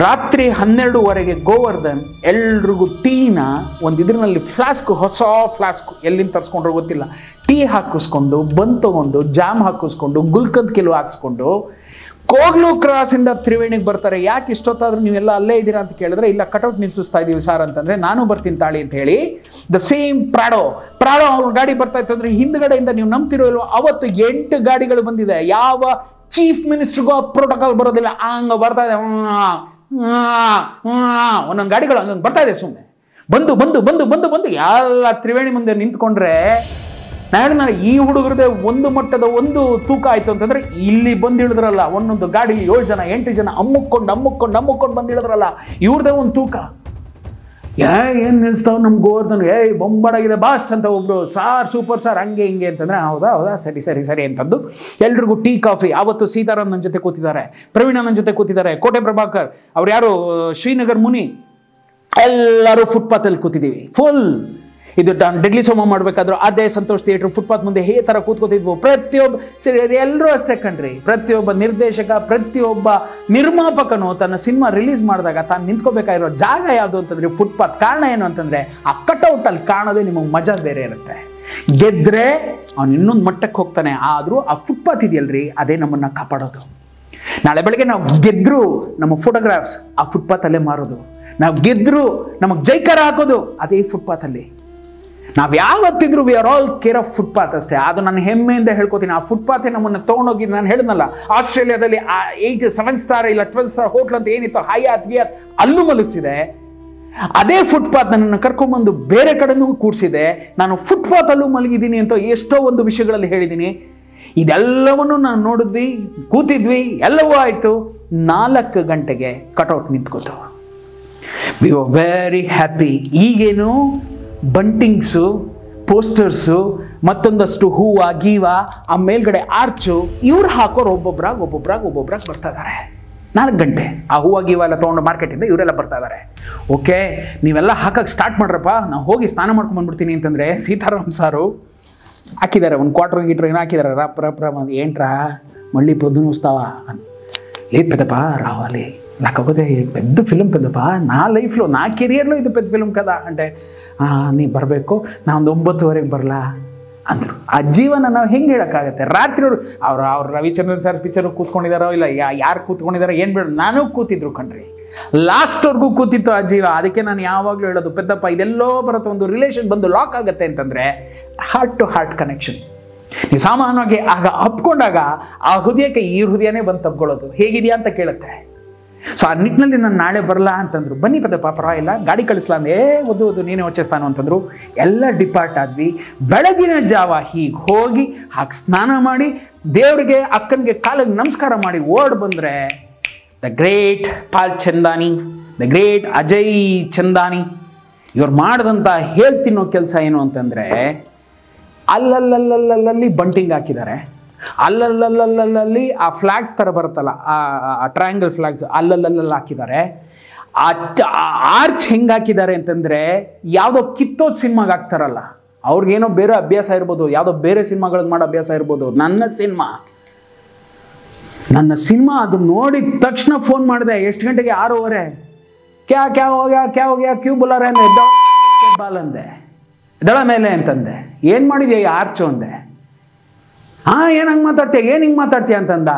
ರಾತ್ರಿ 12:30ಗೆ ಗೋವರ್ಧನ್ ಎಲ್ರಿಗೂ ಟೀನ ಒಂದು ಇದರಲ್ಲಿ ಫ್ಲಾಸ್ಕ್, ಹೊಸ ಫ್ಲಾಸ್ಕ್ ಎಲ್ಲಿಂದ ತರಿಸ್ಕೊಂಡ್ರು ಗೊತ್ತಿಲ್ಲ, ಟೀ ಹಾಕಿಸ್ಕೊಂಡು, ಬಂದು ತೊಗೊಂಡು, ಜಾಮ್ ಹಾಕಿಸ್ಕೊಂಡು, ಗುಲ್ಕಂದ್ ಕಿಲು ಹಾಕಿಸ್ಕೊಂಡು ಕೋಗ್ಲು ಕ್ರಾಸಿಂದ ತ್ರಿವೇಣಿಗೆ ಬರ್ತಾರೆ. ಯಾಕೆ ಇಷ್ಟೊತ್ತಾದ್ರೂ ನೀವೆಲ್ಲ ಅಲ್ಲೇ ಇದ್ದೀರಾ ಅಂತ ಕೇಳಿದ್ರೆ, ಇಲ್ಲ ಕಟೌಟ್ ನಿಲ್ಸಿಸ್ತಾ ಇದ್ದೀವಿ ಸರ್ ಅಂತಂದ್ರೆ, ನಾನು ಬರ್ತೀನಿ ತಾಳಿ ಅಂತ ಹೇಳಿ ದ ಸೇಮ್ ಪ್ರಾಡೋ ಅವ್ರ ಗಾಡಿ ಬರ್ತಾ ಇತ್ತು ಅಂದ್ರೆ, ಹಿಂದ್ಗಡೆಯಿಂದ ನೀವು ನಂಬ್ತಿರೋ ಇಲ್ವೋ, ಅವತ್ತು 8 ಗಾಡಿಗಳು ಬಂದಿದೆ. ಯಾವ ಚೀಫ್ ಮಿನಿಸ್ಟರ್ಗೂ ಆ ಪ್ರೋಟೋಕಾಲ್ ಬರೋದಿಲ್ಲ, ಹಂಗ ಬರ್ತಾ ಇದೆ. ಒಂದೊಂದು ಗಾಡಿಗಳು ಹಂಗಂಗೆ ಬರ್ತಾ ಇದೆ. ಸುಮ್ಮನೆ ಬಂದು ಬಂದು ಬಂದು ಬಂದು ಬಂದು ಎಲ್ಲ ತ್ರಿವೇಣಿ ಮುಂದೆ ನಿಂತ್ಕೊಂಡ್ರೆ, ನಾನು ಈ ಹುಡುಗರದೇ ಒಂದು ಮಟ್ಟದ ಒಂದು ತೂಕ ಆಯ್ತು ಅಂತಂದ್ರೆ, ಇಲ್ಲಿ ಬಂದು ಇಳಿದ್ರಲ್ಲ ಒಂದೊಂದು ಗಾಡಿ 7 ಜನ 8 ಜನ ಅಮ್ಮುಕೊಂಡು ಬಂದು ಇಳಿದ್ರಲ್ಲ, ಇವ್ರದೇ ಒಂದು ತೂಕ. ಏನು ನಿಲ್ಸ್ತಾವ್ ನಮ್ಮ ಗೋವರ್ಧನ್, ಬೊಂಬಾಡಾಗಿದೆ ಬಾಸ್ ಅಂತ ಒಬ್ರು, ಸಾರ್ ಸೂಪರ್ ಸಾರ್ ಹಂಗೆ ಹಿಂಗೆ ಅಂತಂದ್ರೆ, ಹೌದಾ ಸರಿ ಅಂತಂದು ಎಲ್ರಿಗೂ ಟೀ ಕಾಫಿ. ಆವತ್ತು ಸೀತಾರಾಮ್ ನನ್ನ ಜೊತೆ ಕೂತಿದ್ದಾರೆ, ಪ್ರವೀಣ ನನ್ನ ಜೊತೆ ಕೂತಿದ್ದಾರೆ, ಕೋಟೆ ಪ್ರಭಾಕರ್ ಅವ್ರು ಯಾರು ಶ್ರೀನಗರ್ ಮುನಿ, ಎಲ್ಲರೂ ಫುಟ್ಪಾತಲ್ಲಿ ಕೂತಿದ್ದೀವಿ ಫುಲ್. ಇದು ಡೆಡ್ಲಿ ಸೋಮ ಮಾಡಬೇಕಾದ್ರು ಅದೇ ಸಂತೋಷ್ ಥಿಯೇಟರ್ ಫುಟ್ಪಾತ್ ಮುಂದೆ ಹೇ ಥರ ಕೂತ್ಕೋತಿದ್ವು. ಪ್ರತಿಯೊಬ್ಬ ಎಲ್ಲರೂ ಅಷ್ಟೇ ಕಣ್ರಿ, ಪ್ರತಿಯೊಬ್ಬ ನಿರ್ದೇಶಕ, ಪ್ರತಿಯೊಬ್ಬ ನಿರ್ಮಾಪಕನು ತನ್ನ ಸಿನಿಮಾ ರಿಲೀಸ್ ಮಾಡಿದಾಗ ತಾನು ನಿಂತ್ಕೋಬೇಕಾಗಿರೋ ಜಾಗ ಯಾವುದು ಅಂತಂದ್ರೆ ಫುಟ್ಪಾತ್. ಕಾರಣ ಏನು ಅಂತಂದ್ರೆ, ಆ ಕಟ್ಔಟಲ್ಲಿ ಕಾಣೋದೇ ನಿಮಗೆ ಮಜಾ ಬೇರೆ ಇರುತ್ತೆ. ಗೆದ್ರೆ ಅವ್ನು ಇನ್ನೊಂದು ಮಟ್ಟಕ್ಕೆ ಹೋಗ್ತಾನೆ, ಆದರೂ ಆ ಫುಟ್ಪಾತ್ ಇದೆಯಲ್ರಿ, ಅದೇ ನಮ್ಮನ್ನು ಕಾಪಾಡೋದು. ನಾಳೆ ಬೆಳಗ್ಗೆ ನಾವು ಗೆದ್ರು ನಮ್ಮ ಫೋಟೋಗ್ರಾಫ್ಸ್ ಆ ಫುಟ್ಪಾತಲ್ಲೇ ಮಾರೋದು, ನಾವು ಗೆದ್ರು ನಮಗೆ ಜೈಕಾರ ಹಾಕೋದು ಅದೇ ಫುಟ್ಪಾತಲ್ಲಿ. ನಾವು ಯಾವತ್ತಿದ್ರು we are all care of footpath ಅಷ್ಟೇ. ಅದು ನಾನು ಹೆಮ್ಮೆಯಿಂದ ಹೇಳ್ಕೊತೀನಿ. ಆ ಫುಟ್ಪಾತೆ ನಮ್ಮನ್ನು ತೊಗೊಂಡೋಗಿ, ನಾನು ಹೇಳಿದ್ನಲ್ಲ ಆಸ್ಟ್ರೇಲಿಯಾದಲ್ಲಿ 7 ಸ್ಟಾರ್ ಇಲ್ಲ 12 ಸ್ಟಾರ್ ಹೋಟ್ಲ್ ಅಂತ ಏನಿತ್ತು, ಹಯಾತ್ ಗಿಯಾತ್ ಅಲ್ಲೂ ಮಲಗಿಸಿದೆ. ಅದೇ ಫುಟ್ಪಾತ್ ನನ್ನನ್ನು ಕರ್ಕೊಂಡ್ಬಂದು ಬೇರೆ ಕಡೆನೂ ಕೂಡಿಸಿದೆ. ನಾನು ಫುಟ್ಪಾತಲ್ಲೂ ಮಲಗಿದ್ದೀನಿ ಅಂತ ಎಷ್ಟೋ ಒಂದು ವಿಷಯಗಳಲ್ಲಿ ಹೇಳಿದ್ದೀನಿ. ಇದೆಲ್ಲವನ್ನು ನಾವು ನೋಡಿದ್ವಿ, ಕೂತಿದ್ವಿ, ಎಲ್ಲವೂ ಆಯಿತು. 4 ಗಂಟೆಗೆ ಕಟೌಟ್ ನಿಂತ್ಕೋತು. We are very happy. ಈಗೇನು ಬಂಟಿಂಗ್ಸು, ಪೋಸ್ಟರ್ಸು, ಮತ್ತೊಂದಷ್ಟು ಹೂವ ಗೀವ, ಆ ಮೇಲ್ಗಡೆ ಆರ್ಚು, ಇವ್ರು ಹಾಕೋರು ಒಬ್ಬೊಬ್ರಾಗ ಬರ್ತಾ ಇದ್ದಾರೆ. 4 ಗಂಟೆ ಆ ಹೂವ ಗೀವ ಎಲ್ಲ ತೊಗೊಂಡು ಮಾರ್ಕೆಟಿಂದ ಇವರೆಲ್ಲ ಬರ್ತಾ ಇದ್ದಾರೆ. ಓಕೆ, ನೀವೆಲ್ಲ ಹಾಕಕ್ಕೆ ಸ್ಟಾರ್ಟ್ ಮಾಡ್ರಪ್ಪ, ನಾವು ಹೋಗಿ ಸ್ನಾನ ಮಾಡ್ಕೊಂಡು ಬಂದ್ಬಿಡ್ತೀನಿ ಅಂತಂದರೆ, ಸೀತಾರಾಮ್ ಸಾರು ಹಾಕಿದ್ದಾರೆ ಒಂದು ಕ್ವಾರ್ಟರ್ ಏನೋ ಹಾಕಿದ್ದಾರೆ. ರಪ್ಪ ಏನ್ರಾ ಮಳ್ಳಿ ಪ್ರೊದ್ದು ಉಸ್ತಾವ ಪೆದ್ದಪ್ಪ ರಾವಲಿ ನಾಕೋದೆ పెద్ద ఫిలిం పెద్దప్ప, నా లైఫ్లో నా కెరియర్లో ఇది పెద్ద ఫిలిం కదా అంటే, ನೀ ಬರಬೇಕು, ನಾ ಒಂದು 9:30ಗೆ ಬರಲಾ ಅಂದರು. ಆ ಜೀವನ ನಾವು ಹೆಂಗೆ ಹೇಳೋಕ್ಕಾಗತ್ತೆ? ರಾತ್ರಿ ಅವ್ರು ರವಿಚಂದ್ರನ್ ಸರ್ ಪಿಕ್ಚರ್ ಕೂತ್ಕೊಂಡಿದ್ದಾರೋ ಇಲ್ಲ ಯಾರು ಕೂತ್ಕೊಂಡಿದ್ದಾರೋ ಏನು ಬೇಡ, ನಾನು ಕೂತಿದ್ರು ಕಣ್ರಿ, ಲಾಸ್ಟ್ವರೆಗೂ ಕೂತಿತ್ತು ಆ ಜೀವ. ಅದಕ್ಕೆ ನಾನು ಯಾವಾಗಲೂ ಹೇಳೋದು, ಪೆದ್ದಪ್ಪ ಇದೆಲ್ಲೋ ಬರುತ್ತೆ, ಒಂದು ರಿಲೇಷನ್ ಬಂದು ಲಾಕ್ ಆಗುತ್ತೆ ಅಂತಂದರೆ ಹಾರ್ಟ್ ಟು ಹಾರ್ಟ್ ಕನೆಕ್ಷನ್. ನೀವು ಸಾಮಾನ್ಯವಾಗಿ ಆಗ ಅಪ್ಕೊಂಡಾಗ ಆ ಹೃದಯಕ್ಕೆ ಈ ಹೃದಯನೇ ಬಂದು ತಪ್ಕೊಳ್ಳೋದು. ಹೇಗಿದೆಯಾ ಅಂತ ಕೇಳುತ್ತೆ. ಸೊ ಆ ನಿಟ್ಟಿನಲ್ಲಿ ನಾನು ನಾಳೆ ಬರಲ್ಲ ಅಂತಂದ್ರು. ಬನ್ನಿ ಪರವಾಗಿಲ್ಲ, ಗಾಡಿ ಕಳಿಸ್ಲಾ ಅಂದೆ. ಓದು ನೀನೇ ವಚ್ಚೇಸ್ತಾನು ಅಂತಂದ್ರು. ಎಲ್ಲ ಡಿಪಾರ್ಟ್ ಆದ್ವಿ. ಬೆಳಗಿನ ಜಾವ ಹೀಗೆ ಹೋಗಿ ಹಾಗೆ ಸ್ನಾನ ಮಾಡಿ ದೇವ್ರಿಗೆ ಅಕ್ಕನಿಗೆ ಕಾಲಿಗೆ ನಮಸ್ಕಾರ ಮಾಡಿ ಓಡ್ ಬಂದರೆ the great Paul Chandani, the great Ajay Chandani ಇವ್ರು ಮಾಡಿದಂಥ ಹೇಳ್ತಿನ್ನೋ ಕೆಲಸ ಏನು ಅಂತಂದರೆ, ಅಲ್ಲಲ್ಲಿ ಬಂಟಿಂಗ್ ಹಾಕಿದ್ದಾರೆ, ಅಲ್ಲಲ್ಲಿ ಆ ಫ್ಲಾಗ್ಸ್ ಥರ ಬರುತ್ತಲ್ಲ, ಆ ಟ್ರಯಾಂಗಲ್ ಫ್ಲಾಗ್ಸ್ ಅಲ್ಲಲ್ಲಿ ಹಾಕಿದ್ದಾರೆ. ಆ ಆರ್ಚ್ ಹೆಂಗೆ ಹಾಕಿದ್ದಾರೆ ಅಂತಂದರೆ ಯಾವುದೋ ಕಿತ್ತೋದ್ ಸಿನಿಮಾಗೆ ಹಾಕ್ತಾರಲ್ಲ, ಅವ್ರಿಗೇನೋ ಬೇರೆ ಅಭ್ಯಾಸ ಇರ್ಬೋದು, ಯಾವುದೋ ಬೇರೆ ಸಿನಿಮಾಗಳಿಗೆ ಮಾಡೋ ಅಭ್ಯಾಸ ಇರ್ಬೋದು. ನನ್ನ ಸಿನಿಮಾ ಅದು ನೋಡಿದ ತಕ್ಷಣ ಫೋನ್ ಮಾಡಿದೆ. ಎಷ್ಟು ಗಂಟೆಗೆ? 6:15. ಕ್ಯಾ ಹೋಗ್ಯಾ ಕ್ಯೂ ಬುಲಾರೆ ಅಂದೆ. ಬಾಲ್ ಅಂದೆ, ದಳ ಮೇಲೆ ಅಂತಂದೆ. ಏನು ಮಾಡಿದ್ಯಾ ಈ ಆರ್ಚು ಅಂದೆ. ಏನು ಹಂಗೆ ಮಾತಾಡ್ತೀಯ, ಏನು ಹಿಂಗೆ ಮಾತಾಡ್ತೀಯ ಅಂತಂದ.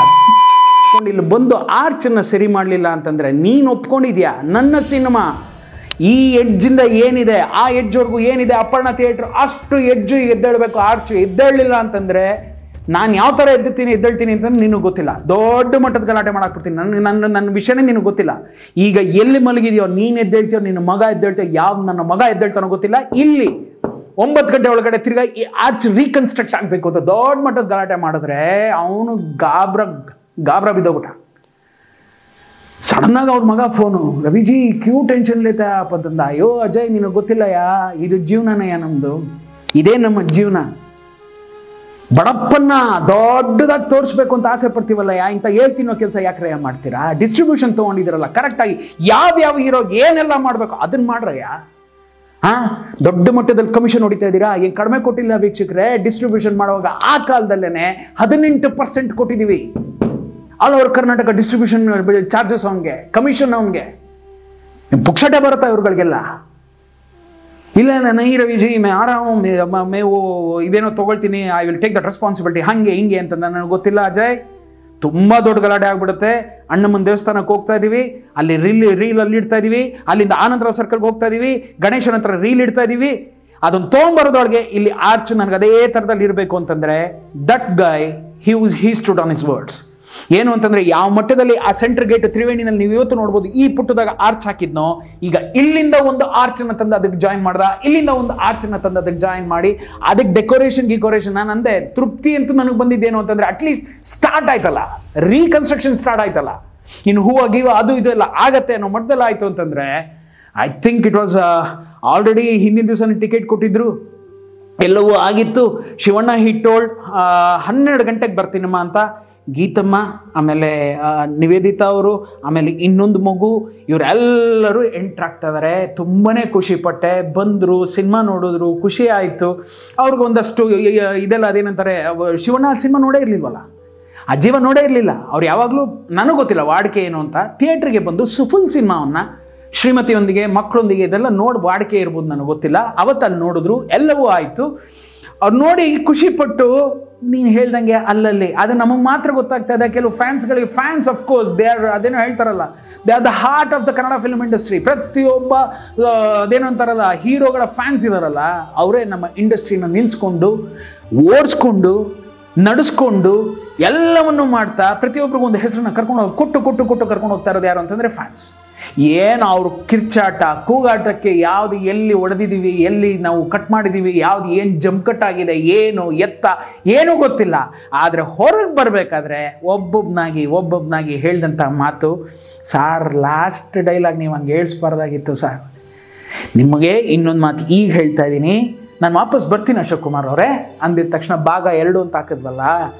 ಇಲ್ಲಿ ಬಂದು ಆರ್ಚನ್ನು ಸರಿ ಮಾಡಲಿಲ್ಲ ಅಂತಂದರೆ ನೀನು ಒಪ್ಕೊಂಡಿದ್ಯಾ? ನನ್ನ ಸಿನಿಮಾ ಈ ಎಡ್ಜಿಂದ ಏನಿದೆ ಆ ಎಡ್ಜ್ವರೆಗೂ ಏನಿದೆ ಅಪರ್ಣ ಥಿಯೇಟ್ರ್ ಅಷ್ಟು ಎಡ್ಜು ಎದ್ದೇಳಬೇಕು, ಆರ್ಚು ಎದ್ದೇಳಲಿಲ್ಲ ಅಂತಂದರೆ ನಾನು ಯಾವ ಥರ ಎದ್ದೇಳ್ತೀನಿ ಅಂತಂದ್ರೆ ನಿನಗೆ ಗೊತ್ತಿಲ್ಲ. ದೊಡ್ಡ ಮಟ್ಟದ ಗಲಾಟೆ ಮಾಡಾಕ್ಬಿಡ್ತೀನಿ. ನನ್ನ ವಿಷಯನೇ ನಿನಗೆ ಗೊತ್ತಿಲ್ಲ. ಈಗ ಎಲ್ಲಿ ಮಲಗಿದೆಯೋ, ನೀನು ಎದ್ದೇಳ್ತೀಯೋ, ನಿನ್ನ ಮಗ ಎದ್ದೇಳ್ತೀಯೋ, ಯಾವ ನನ್ನ ಮಗ ಎದ್ದೇಳ್ತಾನೋ ಗೊತ್ತಿಲ್ಲ. ಇಲ್ಲಿ 9 ಗಂಟೆ ಒಳಗಡೆ ತಿರ್ಗಾ ಈ ಆರ್ಚ್ ರೀಕನ್ಸ್ಟ್ರಕ್ಟ್ ಆಗಬೇಕು ಅಂತ ದೊಡ್ಡ ಮಟ್ಟದ ಗಲಾಟೆ ಮಾಡಿದ್ರೆ ಅವನು ಗಾಬ್ರ ಬಿದ್ದೋಗ್ಬಿಟ್ಟ. ಸಡನ್ನಾಗಿ ಅವ್ರ ಮಗ ಫೋನು, ರವಿಜಿ ಕ್ಯೂ ಟೆನ್ಷನ್ ಲೇತಪ್ಪ ಅಂತಂದ. ಅಯ್ಯೋ ಅಜಯ್, ನಿನಗೆ ಗೊತ್ತಿಲ್ಲ ಇದು ಜೀವನನಯ್ಯ ನಮ್ಮದು, ಇದೇ ನಮ್ಮ ಜೀವನ. ಬಡಪ್ಪನ್ನ ದೊಡ್ಡದಾಗಿ ತೋರಿಸ್ಬೇಕು ಅಂತ ಆಸೆ ಪಡ್ತೀವಲ್ಲ, ಇಂಥ ಹೇಳ್ತಿನ್ನೋ ಕೆಲಸ ಯಾಕ್ರಯ್ಯ ಮಾಡ್ತೀರಾ? ಡಿಸ್ಟ್ರಿಬ್ಯೂಷನ್ ತೊಗೊಂಡಿದ್ದೀರಲ್ಲ ಕರೆಕ್ಟಾಗಿ, ಯಾವ ಹೀರೋ ಏನೆಲ್ಲ ಮಾಡಬೇಕು ಅದನ್ನ ಮಾಡ್ರಯ್ಯ. ದೊಡ್ಡ ಮಟ್ಟದಲ್ಲಿ ಕಮಿಷನ್ ಹೊಡಿತಾ ಇದ್ದೀರಾ. ಏನು ಕಡಿಮೆ ಕೊಟ್ಟಿಲ್ಲ ವೀಕ್ಷಕರೇ. ಡಿಸ್ಟ್ರಿಬ್ಯೂಷನ್ ಮಾಡುವಾಗ ಆ ಕಾಲದಲ್ಲೇ 18% ಕೊಟ್ಟಿದ್ದೀವಿ. All over Karnataka distribution charges ಅವನಿಗೆ, ಕಮಿಷನ್ ಅವನಿಗೆ. ಪುಕ್ಷಟೆ ಬರುತ್ತಾ ಇವ್ರುಗಳಿಗೆಲ್ಲ? ಇಲ್ಲ ನೈ ರವಿಜಿ ಮೇವು ಇದೇನೋ ತೊಗೊಳ್ತೀನಿ, I will take that responsibility, ಹಾಗೆ ಹಿಂಗೆ ಅಂತ ನನಗೆ ಗೊತ್ತಿಲ್ಲ ಅಜಯ್. ತುಂಬ ದೊಡ್ಡ ಗಲಾಟೆ ಆಗ್ಬಿಡುತ್ತೆ. ಅಣ್ಣಮ್ಮನ ದೇವಸ್ಥಾನಕ್ಕೆ ಹೋಗ್ತಾ ಇದೀವಿ, ಅಲ್ಲಿ ರೀಲಲ್ಲಿ ಇಡ್ತಾ ಇದೀವಿ. ಅಲ್ಲಿಂದ ಆನಂದರಾವ್ ಸರ್ಕಲ್ಗೆ ಹೋಗ್ತಾ ಇದೀವಿ, ಗಣೇಶನ ಹತ್ರ ರೀಲ್ ಇಡ್ತಾ ಇದೀವಿ. ಅದನ್ನು ತೊಗೊಂಬರೋದೊಳಗೆ ಇಲ್ಲಿ ಆರ್ಚ್ ನನಗೆ ಅದೇ ಥರದಲ್ಲಿ ಇರಬೇಕು ಅಂತಂದರೆ that Guy he stood on his words. ಏನು ಅಂತಂದ್ರೆ ಯಾವ ಮಟ್ಟದಲ್ಲಿ ಆ ಸೆಂಟರ್ ಗೇಟ್ ತ್ರಿವೇಣಿನಲ್ಲಿ ನೀವು ಇವತ್ತು ನೋಡ್ಬೋದು, ಈ ಪುಟ್ಟದಾಗ ಆರ್ಚ್ ಹಾಕಿದ್ನೋ, ಈಗ ಇಲ್ಲಿಂದ ಒಂದು ಆರ್ಚ್ ಅನ್ನ ತಂದು ಅದಕ್ಕೆ ಜಾಯಿನ್ ಮಾಡ್ದ, ಇಲ್ಲಿಂದ ಒಂದು ಆರ್ಚ್ ಅನ್ನ ತಂದು ಅದಕ್ಕೆ ಜಾಯಿನ್ ಮಾಡಿ ಅದಕ್ಕೆ ಡೆಕೋರೇಷನ್ ನಾನು ಅಂದೆ ತೃಪ್ತಿ ಅಂತೂ ನನಗೆ ಬಂದಿದ್ದೇನು ಅಂತಂದ್ರೆ ಅಟ್ಲೀಸ್ಟ್ ಸ್ಟಾರ್ಟ್ ಆಯ್ತಲ್ಲ, ರೀಕನ್ಸ್ಟ್ರಕ್ಷನ್ ಸ್ಟಾರ್ಟ್ ಆಯ್ತಲ್ಲ. ಇನ್ನು ಹೂವು ಗೀವ ಅದು ಇದು ಎಲ್ಲ ಆಗತ್ತೆ ಅನ್ನೋ ಮಟ್ಟದಲ್ಲಿ ಆಯ್ತು ಅಂತಂದ್ರೆ I think it was already ಹಿಂದಿನ ದಿವಸ ಟಿಕೆಟ್ ಕೊಟ್ಟಿದ್ರು, ಎಲ್ಲವೂ ಆಗಿತ್ತು. ಶಿವಣ್ಣ ಹಿ ಟೋಲ್ಡ್ 12 ಗಂಟೆಗೆ ಬರ್ತೀನಮ್ಮ ಅಂತ. ಗೀತಮ್ಮ, ಆಮೇಲೆ ನಿವೇದಿತಾ ಅವರು, ಆಮೇಲೆ ಇನ್ನೊಂದು ಮಗು, ಇವರೆಲ್ಲರೂ ಎಂಟ್ರಾಗ್ತಾ ಇದ್ದಾರೆ. ತುಂಬಾ ಖುಷಿಪಟ್ಟೆ. ಬಂದರು, ಸಿನಿಮಾ ನೋಡಿದ್ರು, ಖುಷಿ ಆಯಿತು. ಅವ್ರಿಗೊಂದಷ್ಟು ಇದೆಲ್ಲ ಅದೇನಂತಾರೆ, ಶಿವಣ್ಣ ಸಿನಿಮಾ ನೋಡೇ ಇರಲಿಲ್ವಲ್ಲ, ಆ ಜೀವ ನೋಡೇ ಇರಲಿಲ್ಲ. ಅವ್ರು ಯಾವಾಗಲೂ ನನಗೆ ಗೊತ್ತಿಲ್ಲ ವಾಡಿಕೆ ಏನು ಅಂತ. ಥಿಯೇಟ್ರಿಗೆ ಬಂದು ಫುಲ್ ಸಿನಿಮಾವನ್ನು ಶ್ರೀಮತಿಯೊಂದಿಗೆ ಮಕ್ಕಳೊಂದಿಗೆ ಇದೆಲ್ಲ ನೋಡಿ ವಾಡಿಕೆ ಇರ್ಬೋದು, ನನಗೆ ಗೊತ್ತಿಲ್ಲ. ಅವತ್ತಲ್ಲಿ ನೋಡಿದ್ರು, ಎಲ್ಲವೂ ಆಯಿತು. ಅವ್ರು ನೋಡಿ ಖುಷಿಪಟ್ಟು ನೀನು ಹೇಳ್ದಂಗೆ ಅಲ್ಲಲ್ಲಿ ಅದು ನಮಗೆ ಮಾತ್ರ ಗೊತ್ತಾಗ್ತಾ ಇದೆ. ಕೆಲವು ಫ್ಯಾನ್ಸ್ಗಳಿಗೆ, ಫ್ಯಾನ್ಸ್ ಅಫ್ಕೋರ್ಸ್ ದೇ ಆರ್, ಅದೇನೋ ಹೇಳ್ತಾರಲ್ಲ, they are the heart of the Kannada film industry. ಪ್ರತಿಯೊಬ್ಬ ಅದೇನೋ ಅಂತಾರಲ್ಲ ಹೀರೋಗಳ ಫ್ಯಾನ್ಸ್ ಇದಾರಲ್ಲ, ಅವರೇ ನಮ್ಮ ಇಂಡಸ್ಟ್ರಿನ ನಿಲ್ಲಿಸ್ಕೊಂಡು, ಓಡಿಸ್ಕೊಂಡು, ನಡೆಸ್ಕೊಂಡು, ಎಲ್ಲವನ್ನು ಮಾಡ್ತಾ ಪ್ರತಿಯೊಬ್ಬರಿಗೂ ಒಂದು ಹೆಸರನ್ನ ಕೊಟ್ಟು ಕರ್ಕೊಂಡು ಹೋಗ್ತಾ ಇರೋದು ಯಾರು ಅಂತಂದರೆ ಫ್ಯಾನ್ಸ್. ಏನು ಅವರು ಕಿರ್ಚಾಟ ಕೂಗಾಟಕ್ಕೆ ಯಾವುದು ಎಲ್ಲಿ ಹೊಡೆದಿದ್ದೀವಿ, ಎಲ್ಲಿ ನಾವು ಕಟ್ ಮಾಡಿದ್ದೀವಿ, ಯಾವುದು ಏನು ಜಂಕಟ್ ಆಗಿದೆ, ಏನು ಎತ್ತ ಏನೂ ಗೊತ್ತಿಲ್ಲ. ಆದರೆ ಹೊರಗೆ ಬರಬೇಕಾದ್ರೆ ಒಬ್ಬೊಬ್ಬನಾಗಿ ಹೇಳಿದಂಥ ಮಾತು, ಸಾರ್ ಲಾಸ್ಟ್ ಡೈಲಾಗ್ ನೀವು ಹಂಗೆ ಹೇಳಿಸ್ಬಾರ್ದಾಗಿತ್ತು ಸಾರ್. ನಿಮಗೆ ಇನ್ನೊಂದು ಮಾತು ಈಗ ಹೇಳ್ತಾ ಇದ್ದೀನಿ, ನಾನು ವಾಪಸ್ ಬರ್ತೀನಿ ಅಶೋಕ್ ಕುಮಾರ್ ಅವರೇ ಅಂದಿದ ತಕ್ಷಣ ಭಾಗ 2 ಅಂತ ಹಾಕಿದ್ವಲ್ಲ,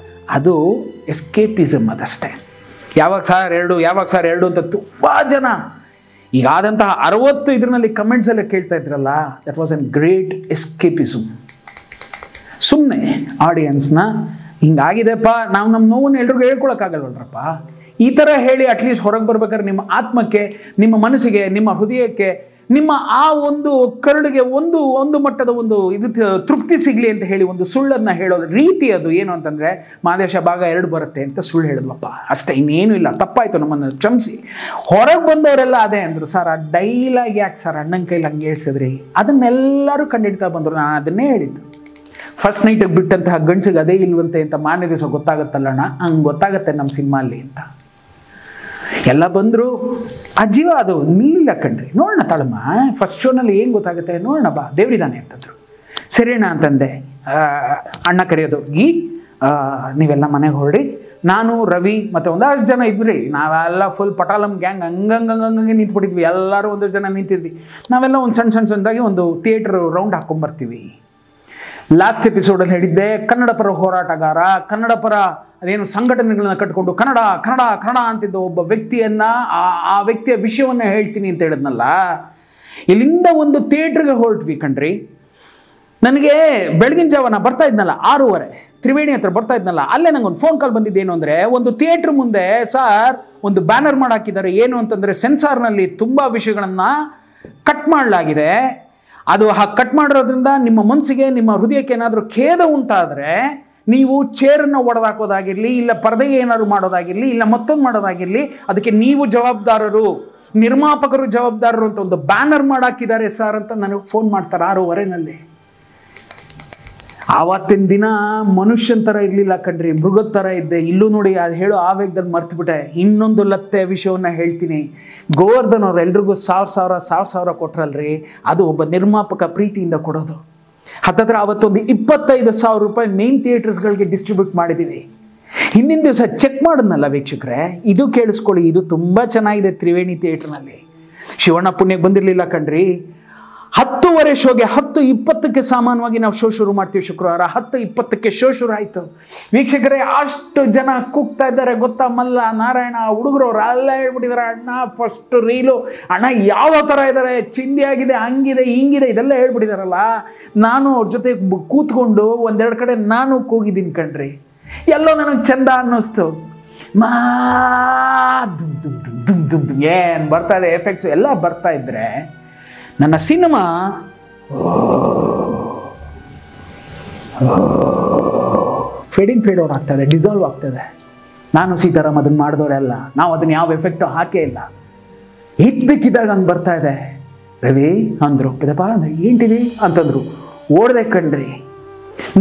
ಅದು ಎಸ್ಕೇಪಿಸಮ್ ಅದಷ್ಟೇ. ಯಾವಾಗ ಸಾರ್ 2 ಅಂತ ತುಂಬ ಜನ ಈಗಾದಂತಹ 60 ಇದರಲ್ಲಿ ಕಮೆಂಟ್ಸ್ ಎಲ್ಲ ಕೇಳ್ತಾ ಇದ್ರಲ್ಲ, that was an great escapism. ಸುಮ್ಮನೆ ಆಡಿಯನ್ಸ್ನ ಹಿಂಗಾಗಿದೆಪ್ಪ, ನಾವು ನಮ್ಮ ನೋವನ್ನು ಎಲ್ರಿಗೂ ಹೇಳ್ಕೊಳಕ್ಕಾಗಲ್ವಲ್ರಪ್ಪ. ಈ ಥರ ಹೇಳಿ ಅಟ್ಲೀಸ್ಟ್ ಹೊರಗೆ ಬರ್ಬೇಕಾದ್ರೆ ನಿಮ್ಮ ಆತ್ಮಕ್ಕೆ, ನಿಮ್ಮ ಮನಸ್ಸಿಗೆ, ನಿಮ್ಮ ಹೃದಯಕ್ಕೆ, ನಿಮ್ಮ ಆ ಒಂದು ಕರುಳಿಗೆ ಒಂದು ಮಟ್ಟದ ಒಂದು ಇದು ತೃಪ್ತಿ ಸಿಗಲಿ ಅಂತ ಹೇಳಿ ಒಂದು ಸುಳ್ಳನ್ನು ಹೇಳೋದು ರೀತಿ ಅದು. ಏನು ಅಂತಂದರೆ ಮಾದೇಶ ಭಾಗ 2 ಬರುತ್ತೆ ಅಂತ ಸುಳ್ಳು ಹೇಳಿದ್ವಪ್ಪ, ಅಷ್ಟೇ, ಇನ್ನೇನು ಇಲ್ಲ. ತಪ್ಪಾಯಿತು, ನಮ್ಮನ್ನು ಕ್ಷಮಿಸಿ. ಹೊರಗೆ ಬಂದವರೆಲ್ಲ ಅದೇ ಅಂದರು, ಸರ್ ಆ ಡೈಲಾಗ್ ಯಾಕೆ ಸರ್ ಅಣ್ಣನ ಕೈಲಿ ಹಂಗೆ ಹೇಳ್ಸಿದ್ರಿ? ಅದನ್ನೆಲ್ಲರೂ ಕಂಡಿಡ್ತಾ ಬಂದರು. ನಾನು ಅದನ್ನೇ ಹೇಳಿದ್ದು, ಫಸ್ಟ್ ನೈಟಿಗೆ ಬಿಟ್ಟಂತಹ ಗಂಡ್ಸಿಗೆ ಅದೇ ಇಲ್ವಂತೆ ಅಂತ ಮಾನ್ಯ ದಿವಸ ಗೊತ್ತಾಗುತ್ತಲ್ಲಣ್ಣ, ಹಂಗೆ ಗೊತ್ತಾಗುತ್ತೆ ನಮ್ಮ ಸಿನಿಮಾಲ್ಲಿ ಅಂತ. ಎಲ್ಲ ಬಂದರು. ಆ ಜೀವ ಅದು ನಿಲ್ಲಿಲ್ಲ ಕಣ್ರಿ. ನೋಡೋಣ ತಾಳಮ್ಮ, ಫಸ್ಟ್ ಶೋನಲ್ಲಿ ಏನು ಗೊತ್ತಾಗುತ್ತೆ ನೋಡೋಣ ಬಾ, ದೇವ್ರಿದ್ದಾನೆ ಅಂತಂದರು. ಸರಿ ಅಣ್ಣ ಅಂತಂದೆ. ಅಣ್ಣ ಕರೆಯೋದು, ನೀವೆಲ್ಲ ಮನೆಗೆ ಹೊರಡಿ, ನಾನು ರವಿ ಮತ್ತು ಒಂದಷ್ಟು ಜನ ಇದ್ವಿ. ನಾವೆಲ್ಲ ಫುಲ್ ಪಟಾಲಂ ಗ್ಯಾಂಗ್ ಹಂಗಂಗೆ ನಿಂತ್ಬಿಟ್ಟಿದ್ವಿ. ಎಲ್ಲರೂ ಒಂದಷ್ಟು ಜನ ನಿಂತಿದ್ವಿ. ನಾವೆಲ್ಲ ಒಂದು ಸಣ್ಣದಾಗಿ ಒಂದು ಥಿಯೇಟ್ರ್ ರೌಂಡ್ ಹಾಕ್ಕೊಂಬರ್ತೀವಿ. ಲಾಸ್ಟ್ ಎಪಿಸೋಡಲ್ಲಿ ಹೇಳಿದ್ದೆ, ಕನ್ನಡ ಪರ ಹೋರಾಟಗಾರ, ಕನ್ನಡ ಪರ ಅದೇನು ಸಂಘಟನೆಗಳನ್ನ ಕಟ್ಕೊಂಡು ಕನ್ನಡ ಕನ್ನಡ ಕನ್ನಡ ಅಂತಿದ್ದ ಒಬ್ಬ ವ್ಯಕ್ತಿಯನ್ನು, ಆ ವ್ಯಕ್ತಿಯ ವಿಷಯವನ್ನು ಹೇಳ್ತೀನಿ ಅಂತ ಹೇಳಿದ್ನಲ್ಲ. ಇಲ್ಲಿಂದ ಒಂದು ಥಿಯೇಟ್ರಿಗೆ ಹೊರಟ್ವಿ ಕಣ್ರಿ. ನನಗೆ ಬೆಳಗಿನ ಜಾವ ನಾ ಬರ್ತಾ ಇದ್ನಲ್ಲ 6:30 ತ್ರಿವೇಣಿ ಹತ್ರ ಬರ್ತಾ ಇದ್ನಲ್ಲ, ಅಲ್ಲೇ ನಂಗೆ ಒಂದು ಫೋನ್ ಕಾಲ್ ಬಂದಿದ್ದೇನು ಅಂದರೆ, ಒಂದು ಥಿಯೇಟ್ರ್ ಮುಂದೆ ಸರ್ ಒಂದು ಬ್ಯಾನರ್ ಮಾಡಾಕಿದ್ದಾರೆ. ಏನು ಅಂತಂದರೆ, ಸೆನ್ಸಾರ್ನಲ್ಲಿ ತುಂಬ ವಿಷಯಗಳನ್ನು ಕಟ್ ಮಾಡಲಾಗಿದೆ. ಅದು ಕಟ್ ಮಾಡಿರೋದ್ರಿಂದ ನಿಮ್ಮ ಮನಸ್ಸಿಗೆ, ನಿಮ್ಮ ಹೃದಯಕ್ಕೆ ಏನಾದರೂ ಖೇದ ಉಂಟಾದರೆ ನೀವು ಚೇರನ್ನು ಒಡೆದಾಕೋದಾಗಿರಲಿ, ಇಲ್ಲ ಪರದೆಗೆ ಏನಾದ್ರು ಮಾಡೋದಾಗಿರಲಿ, ಇಲ್ಲ ಮತ್ತೊಂದು ಮಾಡೋದಾಗಿರಲಿ, ಅದಕ್ಕೆ ನೀವು ಜವಾಬ್ದಾರರು, ನಿರ್ಮಾಪಕರು ಜವಾಬ್ದಾರರು ಅಂತ ಒಂದು ಬ್ಯಾನರ್ ಮಾಡಾಕಿದ್ದಾರೆ ಸರ್ ಅಂತ ನನಗೆ ಫೋನ್ ಮಾಡ್ತಾರೆ 6:30ನಲ್ಲಿ. ಆವತ್ತಿನ ದಿನ ಮನುಷ್ಯನ ಥರ ಇರಲಿಲ್ಲ ಕಣ್ರಿ, ಮೃಗದ ಥರ ಇದ್ದೆ. ಇಲ್ಲೂ ನೋಡಿ, ಅದು ಹೇಳೋ ಆವೇಗದಲ್ಲಿ ಮರ್ತುಬಿಟ್ಟೆ. ಇನ್ನೊಂದು ಲತ್ತೆ ವಿಷಯವನ್ನು ಹೇಳ್ತೀನಿ. ಗೋವರ್ಧನ್ ಅವ್ರು ಎಲ್ರಿಗೂ 1,000 ಕೊಟ್ರಲ್ರಿ, ಅದು ಒಬ್ಬ ನಿರ್ಮಾಪಕ ಪ್ರೀತಿಯಿಂದ ಕೊಡೋದು. ಹತ್ತತ್ರ ಅವತ್ತೊಂದು 25,000 ರೂಪಾಯಿ ಮೇನ್ ಥಿಯೇಟರ್ಸ್ಗಳಿಗೆ ಡಿಸ್ಟ್ರಿಬ್ಯೂಟ್ ಮಾಡಿದ್ದೀವಿ. ಹಿಂದಿನ ದಿವಸ ಚೆಕ್ ಮಾಡಿದ್ನಲ್ಲ ವೀಕ್ಷಕರೇ, ಇದು ಕೇಳಿಸ್ಕೊಳ್ಳಿ, ಇದು ತುಂಬ ಚೆನ್ನಾಗಿದೆ ತ್ರಿವೇಣಿ ಥಿಯೇಟ್ರ್ನಲ್ಲಿ. ಶಿವಣ್ಣ ಪುಣ್ಯಕ್ಕೆ ಬಂದಿರಲಿಲ್ಲ ಕಣ್ರಿ. 10:30 ಶೋಗೆ 10:20ಕ್ಕೆ ಸಾಮಾನ್ಯವಾಗಿ ನಾವು ಶೋ ಶುರು ಮಾಡ್ತೀವಿ. ಶುಕ್ರವಾರ 10:20ಕ್ಕೆ ಶೋ ಶುರು ಆಯಿತು. ವೀಕ್ಷಕರೇ, ಅಷ್ಟು ಜನ ಕೂಗ್ತಾ ಇದ್ದಾರೆ ಗೊತ್ತಾ. ಮಲ್ಲ, ನಾರಾಯಣ, ಹುಡುಗರವ್ರು ಎಲ್ಲ ಹೇಳ್ಬಿಟ್ಟಿದ್ದಾರೆ, ಅಣ್ಣ ಫಸ್ಟ್ ರೀಲು, ಅಣ್ಣ ಯಾವ ಥರ ಇದ್ದಾರೆ, ಚಿಂದಿ ಆಗಿದೆ, ಹಂಗಿದೆ ಹಿಂಗಿದೆ, ಇದೆಲ್ಲ ಹೇಳ್ಬಿಟ್ಟಿದಾರಲ್ಲ. ನಾನು ಅವ್ರ ಜೊತೆ ಕೂತ್ಕೊಂಡು ಒಂದೆರಡು ಕಡೆ ನಾನು ಕೂಗಿದ್ದೀನಿ ಕಣ್ರಿ. ಎಲ್ಲೋ ನನಗೆ ಚಂದ ಅನ್ನಿಸ್ತು. ಏನು ಬರ್ತಾ ಇದೆ ಎಫೆಕ್ಟ್ಸ್ ಎಲ್ಲ ಬರ್ತಾ ಇದ್ರೆ ನನ್ನ ಸಿನಿಮಾ ಫೇಡ್ ಔಟ್ ಆಗ್ತದೆ, ಡಿಸಾಲ್ವ್ ಆಗ್ತದೆ. ನಾನು ಸೀತಾರಾಮ್ ಅದನ್ನು ಮಾಡಿದವರೆಲ್ಲ, ನಾವು ಅದನ್ನು ಯಾವ ಎಫೆಕ್ಟು ಹಾಕೇ ಇಲ್ಲ. ಇದ್ದಕ್ಕಿದ್ದಾಗ ಹಂಗೆ ಬರ್ತಾ ಇದೆ. ರವಿ ಅಂದರು, ಇದಪ್ಪ ఏంటిది ಅಂತಂದರು. ಓಡದೆ ಕಣ್ರಿ.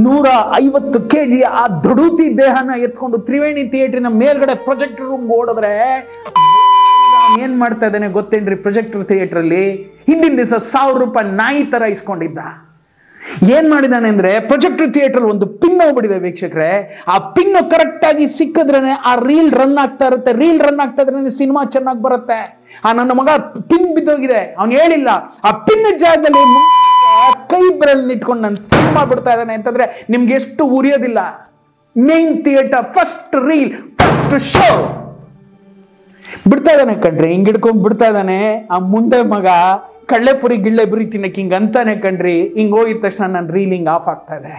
150 kg ಆ ದೊಡುತಿ ದೇಹನ ಎತ್ಕೊಂಡು ತ್ರಿವೇಣಿ ಥಿಯೇಟ್ರಿನ ಮೇಲ್ಗಡೆ ಪ್ರೊಜೆಕ್ಟರ್ ರೂಮ್ಗೆ ಓಡಿದ್ರೆ ಏನ್ ಮಾಡ್ತಾ ಇದ್ದಾನೆ ಗೊತ್ತೇನ್ರಿ? ಪ್ರೊಜೆಕ್ಟರ್ ಥಿಯೇಟ್ರಲ್ಲಿ ಹಿಂದಿನ ದಿವಸ 1,000 ರೂಪಾಯಿ ನಾಯಿ ತರ ಇಸ್ಕೊಂಡಿದ್ದ. ಏನ್ ಮಾಡಿದಾನೆ ಅಂದ್ರೆ, ಪ್ರೊಜೆಕ್ಟರ್ ಥಿಯೇಟರ್ ಒಂದು ಪಿನ್ ಹೋಗ್ಬಿಟ್ಟಿದೆ ವೀಕ್ಷಕರೇ. ಆ ಪಿನ್ ಕರೆಕ್ಟ್ ಆಗಿ ಸಿಕ್ಕಿದ್ರೇನೆ ಆ ರೀಲ್ ರನ್ ಆಗ್ತಾ ಇರುತ್ತೆ. ರೀಲ್ ರನ್ ಆಗ್ತಾ ಇದ್ರೆ ಸಿನಿಮಾ ಚೆನ್ನಾಗಿ ಬರುತ್ತೆ. ನನ್ನ ಮಗ ಪಿನ್ ಬಿದ್ದೋಗಿದೆ, ಅವನು ಹೇಳಿಲ್ಲ. ಆ ಪಿನ್ ಜಾಗದಲ್ಲಿ ಕೈ ಬೆರಳನ್ನ ಇಟ್ಕೊಂಡು ನಾನು ಸಿನಿಮಾ ಬಿಡ್ತಾ ಇದ್ದಾನೆ ಅಂತಂದ್ರೆ ನಿಮ್ಗೆ ಎಷ್ಟು ಉರಿಯೋದಿಲ್ಲ. Main theatre first reel first show ಬಿಡ್ತಾ ಇದ್ದಾನೆ ಕಣ್ರಿ. ಹಿಂಗ್ ಹಿಡ್ಕೊಂಡ್ ಬಿಡ್ತಾ ಇದ್ದಾನೆ. ಆ ಮುಂದೆ ಮಗ ಕಳ್ಳೆಪುರಿ ಗಿಳ್ಳೆಪುರಿ ತಿನ್ನಕ್ ಹಿಂಗ್ ಅಂತಾನೆ ಕಣ್ರಿ. ಹಿಂಗ್ ಹೋಗಿದ ತಕ್ಷಣ ನನ್ನ ರೀಲ್ ಹಿಂಗ್ ಆಫ್ ಆಗ್ತಾ ಇದೆ.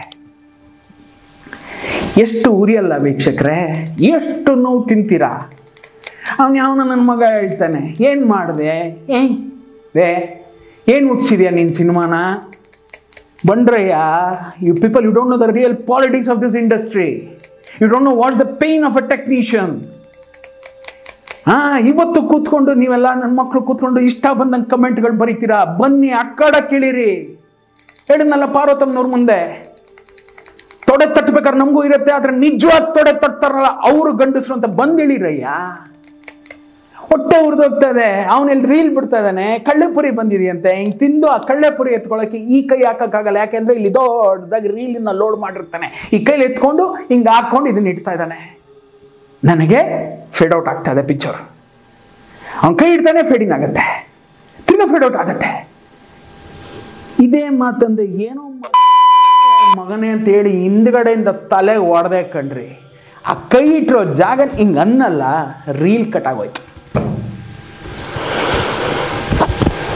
ಎಷ್ಟು ಉರಿಯಲ್ಲ ವೀಕ್ಷಕ್ರೆ, ಎಷ್ಟು ನೋವು ತಿಂತೀರಾ. ಅವನು ಯಾವನ ನನ್ನ ಮಗ ಹೇಳ್ತಾನೆ, ಏನ್ ಮಾಡಿದೆ, ಏನು ಹುಟ್ಟಿಸಿದ್ಯಾ ನೀನು ಸಿನಿಮಾನ? ಬಂಡ್ರಯ್ಯ, you people, you don't know the real politics of this industry. You don't know what's the pain of a technician. ಇವತ್ತು ಕೂತ್ಕೊಂಡು ನೀವೆಲ್ಲ ನನ್ನ ಮಕ್ಕಳು ಕೂತ್ಕೊಂಡು ಇಷ್ಟ ಬಂದಂಗೆ ಕಮೆಂಟ್ಗಳು ಬರೀತೀರಾ. ಬನ್ನಿ ಅಕ್ಕಡ ಕೇಳಿರಿ. ಹೇಳಿದ್ನಲ್ಲ ಪಾರ್ವತಮ್ಮನವ್ರ ಮುಂದೆ, ತೊಡೆ ತಟ್ಟಬೇಕಾದ್ರೆ ನಮಗೂ ಇರುತ್ತೆ, ಆದ್ರೆ ನಿಜವಾದ ತೊಡೆ ತಟ್ತಾರಲ್ಲ ಅವರು ಗಂಡಸರು ಅಂತ ಬಂದಿಳಿರಯ್ಯ. ಹೊಟ್ಟೆ ಉರಿದೋಗ್ತಾ ಇದೆ. ಅವನಲ್ಲಿ ರೀಲ್ ಬಿಡ್ತಾ ಇದ್ದಾನೆ, ಕಳ್ಳೆಪುರಿ ಬಂದಿದೆಯಂತೆ. ಹಿಂಗೆ ತಿಂದು ಆ ಕಳ್ಳೆಪುರಿ ಎತ್ಕೊಳ್ಳೋಕೆ ಈ ಕೈ ಹಾಕೋಕ್ಕಾಗಲ್ಲ, ಯಾಕೆಂದ್ರೆ ಇಲ್ಲಿ ದೊಡ್ಡದಾಗಿ ರೀಲಿನ ಲೋಡ್ ಮಾಡಿರ್ತಾನೆ. ಈ ಕೈಲಿ ಎತ್ಕೊಂಡು ಹಿಂಗೆ ಹಾಕೊಂಡು ಇದನ್ನ ಇಡ್ತಾ ಇದ್ದಾನೆ. ನನಗೆ ಫೇಡ್ ಔಟ್ ಆಗ್ತಾ ಇದೆ ಪಿಕ್ಚರ್. ಅವನ ಕೈ ಇಡ್ತಾನೆ, ಫೇಡಿಂಗ್ ಆಗುತ್ತೆ, ತಿರ್ಗಾ ಫೇಡ್ ಔಟ್ ಆಗುತ್ತೆ. ಇದೇ ಮಾತಂದೆ ಏನೋ ಮಗನೇ ಅಂತ ಹೇಳಿ ಹಿಂದ್ಗಡೆಯಿಂದ ತಲೆ ಹೊಡೆದೆ ಕಣ್ರಿ. ಆ ಕೈ ಇಟ್ಟಿರೋ ಜಾಗ ಹಿಂಗ ಅನ್ನಲ್ಲ, ರೀಲ್ ಕಟ್ ಆಗೋಯ್ತು.